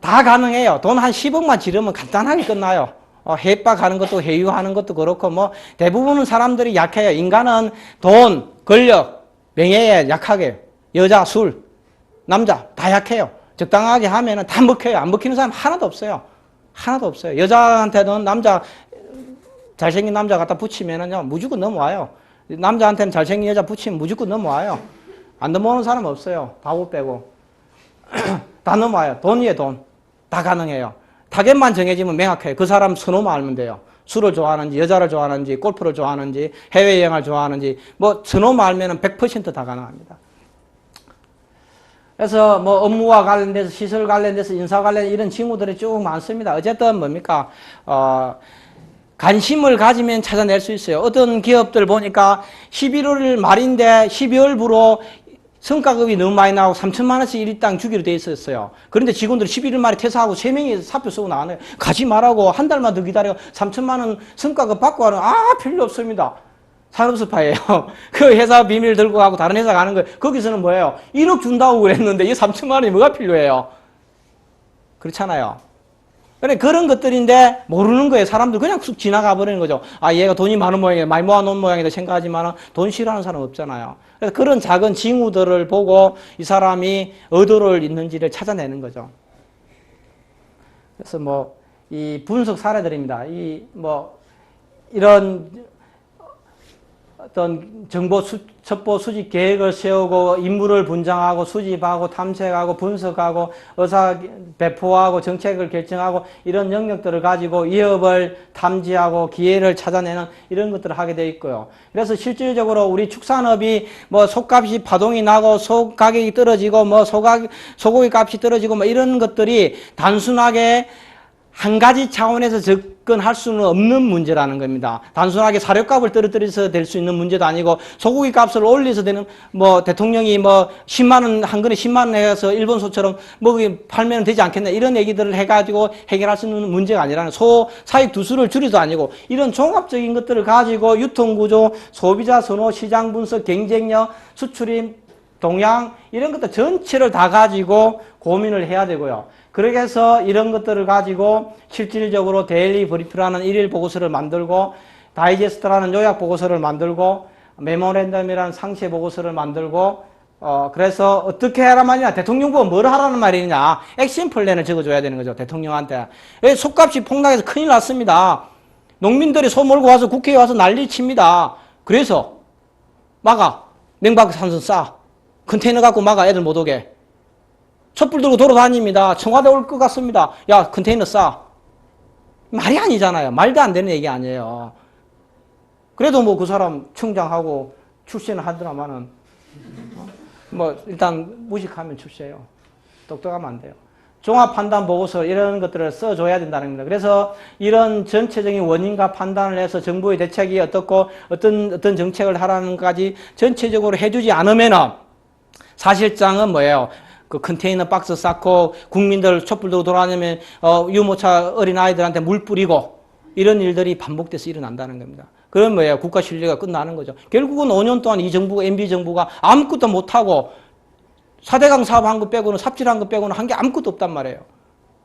다 가능해요. 돈 한 10억만 지르면 간단하게 끝나요. 해박하는 것도 회유하는 것도 그렇고 대부분은 사람들이 약해요. 인간은 돈, 권력, 명예에 약하게 여자, 술, 남자 다 약해요. 적당하게 하면은 다 먹혀요. 안 먹히는 사람 하나도 없어요. 하나도 없어요. 여자한테는 잘생긴 남자 갖다 붙이면은요 무조건 넘어와요. 남자한테는 잘생긴 여자 붙이면 무조건 넘어와요. 안 넘어오는 사람 없어요. 바보 빼고. 다 넘어와요. 돈 위에 돈. 다 가능해요. 타겟만 정해지면 명확해요. 그 사람 선호만 알면 돼요. 술을 좋아하는지, 여자를 좋아하는지, 골프를 좋아하는지, 해외여행을 좋아하는지, 선호만 알면 100% 다 가능합니다. 그래서 업무와 관련돼서, 시설 관련돼서, 인사 관련 이런 징후들이 쭉 많습니다. 어쨌든 뭡니까? 관심을 가지면 찾아낼 수 있어요. 어떤 기업들 보니까 11월 말인데 12월부로 성과급이 너무 많이 나오고 3천만 원씩 일당 주기로 돼 있었어요. 그런데 직원들이 11월 말에 퇴사하고 3명이 사표 쓰고 나가네요. 가지 말라고 한 달만 더 기다려 3천만 원 성과급 받고 하는 필요 없습니다. 산업스파예요. 그 회사 비밀 들고 가고 다른 회사 가는 거예요. 거기서는 뭐예요? 1억 준다고 그랬는데 이 3천만 원이 뭐가 필요해요? 그렇잖아요. 그런 것들인데 모르는 거예요. 사람들 그냥 쑥 지나가 버리는 거죠. 얘가 돈이 많은 모양이야. 많이 모아놓은 모양이다 생각하지만 돈 싫어하는 사람 없잖아요. 그래서 그런 작은 징후들을 보고 이 사람이 의도를 있는지를 찾아내는 거죠. 그래서 이 분석 사례들입니다. 이런 어떤 정보 첩보 수집 계획을 세우고 임무를 분장하고 수집하고 탐색하고 분석하고 의사 배포하고 정책을 결정하고 이런 영역들을 가지고 위협을 탐지하고 기회를 찾아내는 이런 것들을 하게 되어 있고요. 그래서 실질적으로 우리 축산업이 속값이 파동이 나고 소 가격이 떨어지고 소고기 값이 떨어지고 이런 것들이 단순하게 한 가지 차원에서 접근할 수는 없는 문제라는 겁니다. 단순하게 사료값을 떨어뜨려서 될 수 있는 문제도 아니고 소고기 값을 올려서 되는 대통령이 10만 원 한 근에 10만 원 해서 일본 소처럼 팔면 되지 않겠나 이런 얘기들을 해가지고 해결할 수 있는 문제가 아니라는 소 사육 두수를 줄여도 아니고 이런 종합적인 것들을 가지고 유통구조, 소비자 선호, 시장 분석, 경쟁력, 수출입, 동향 이런 것들 전체를 다 가지고 고민을 해야 되고요. 그렇게 해서 이런 것들을 가지고 실질적으로 데일리 브리프라는 일일 보고서를 만들고 다이제스트라는 요약 보고서를 만들고 메모랜덤이라는 상세 보고서를 만들고 그래서 어떻게 하란 말이냐 대통령부가 뭘 하라는 말이냐 액션 플랜을 적어줘야 되는 거죠. 대통령한테. 왜 속값이 폭락해서 큰일 났습니다. 농민들이 소 몰고 와서 국회에 와서 난리 칩니다. 그래서 막아. 냉각산소 싸. 컨테이너 갖고 막아. 애들 못 오게. 촛불 들고 돌아다닙니다. 청와대 올 것 같습니다. 야, 컨테이너 싸. 말이 아니잖아요. 말도 안 되는 얘기 아니에요. 그래도 그 사람 청장하고 출세는 하더라마는 일단 무식하면 출세해요. 똑똑하면 안 돼요. 종합 판단 보고서 이런 것들을 써줘야 된다는 겁니다. 그래서 이런 전체적인 원인과 판단을 해서 정부의 대책이 어떻고 어떤 정책을 하라는 것까지 전체적으로 해주지 않으면은 사실상은 뭐예요? 그 컨테이너 박스 쌓고 국민들 촛불 들고 돌아다니면 유모차 어린아이들한테 물 뿌리고 이런 일들이 반복돼서 일어난다는 겁니다. 그럼 뭐예요? 국가 신뢰가 끝나는 거죠. 결국은 5년 동안 이 정부가 MB 정부가 아무것도 못하고 4대강 사업 한 거 빼고는 삽질한 거 빼고는 한 게 아무것도 없단 말이에요.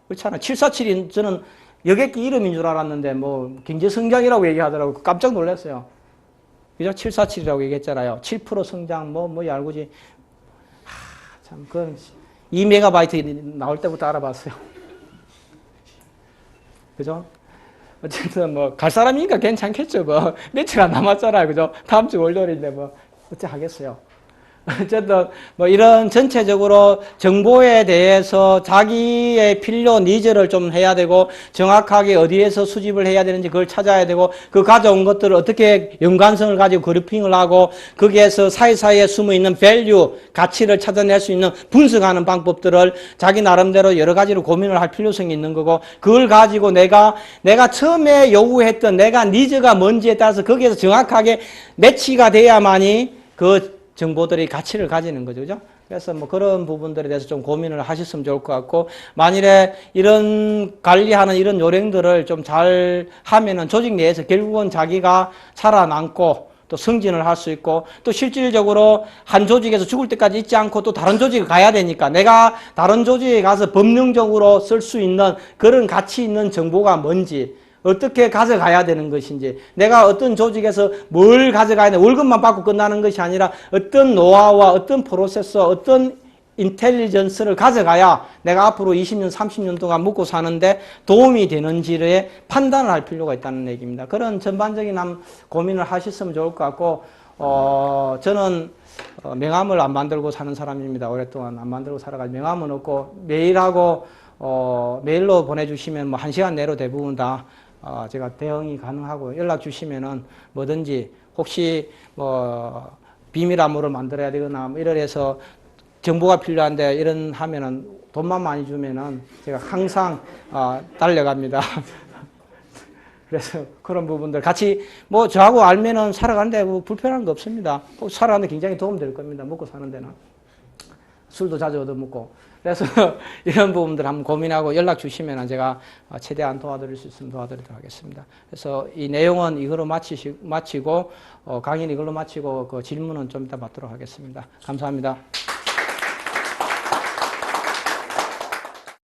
그렇잖아요. 747이 저는 여객기 이름인 줄 알았는데 뭐 경제 성장이라고 얘기하더라고. 깜짝 놀랐어요. 그죠? 747이라고 얘기했잖아요. 7% 성장 뭐 알고지. 참 그건 2메가바이트 나올 때부터 알아봤어요. 그죠? 어쨌든 뭐 갈 사람이니까 괜찮겠죠. 뭐 며칠 안 남았잖아요. 그죠? 다음 주 월요일인데 뭐 어째 하겠어요. 어쨌든 뭐 이런 전체적으로 정보에 대해서 자기의 필요, 니즈를 좀 해야 되고 정확하게 어디에서 수집을 해야 되는지 그걸 찾아야 되고 그 가져온 것들을 어떻게 연관성을 가지고 그래핑을 하고 거기에서 사이사이에 숨어있는 밸류, 가치를 찾아낼 수 있는 분석하는 방법들을 자기 나름대로 여러 가지로 고민을 할 필요성이 있는 거고 그걸 가지고 내가 처음에 요구했던 내가 니즈가 뭔지에 따라서 거기에서 정확하게 매치가 돼야만이 그 정보들이 가치를 가지는 거죠. 그죠? 그래서 뭐 그런 부분들에 대해서 좀 고민을 하셨으면 좋을 것 같고, 만일에 이런 관리하는 이런 요령들을 좀 잘 하면은 조직 내에서 결국은 자기가 살아남고 또 승진을 할 수 있고 또 실질적으로 한 조직에서 죽을 때까지 있지 않고 또 다른 조직에 가야 되니까 내가 다른 조직에 가서 법령적으로 쓸 수 있는 그런 가치 있는 정보가 뭔지 어떻게 가져가야 되는 것인지 내가 어떤 조직에서 뭘 가져가야 되는 월급만 받고 끝나는 것이 아니라 어떤 노하우와 어떤 프로세서 어떤 인텔리전스를 가져가야 내가 앞으로 20년 30년 동안 먹고 사는데 도움이 되는지를 판단을 할 필요가 있다는 얘기입니다. 그런 전반적인 고민을 하셨으면 좋을 것 같고 저는 명함을 안 만들고 사는 사람입니다. 오랫동안 안 만들고 살아가지고 명함은 없고 메일하고 메일로 보내주시면 뭐 1시간 내로 대부분 다 제가 대응이 가능하고 연락 주시면은 뭐든지 혹시 뭐 비밀 암호를 만들어야 되거나 뭐 이래서 정보가 필요한데 이런 하면은 돈만 많이 주면은 제가 항상 달려갑니다. 그래서 그런 부분들 같이 뭐 저하고 알면은 살아가는데 뭐 불편한 거 없습니다. 살아가는데 굉장히 도움될 겁니다. 먹고 사는 데는. 술도 자주 얻어먹고. 그래서 이런 부분들 한번 고민하고 연락 주시면 제가 최대한 도와드릴 수 있으면 도와드리도록 하겠습니다. 그래서 이 내용은 이걸로 마치고 강의는 이걸로 마치고 그 질문은 좀 이따 받도록 하겠습니다. 감사합니다.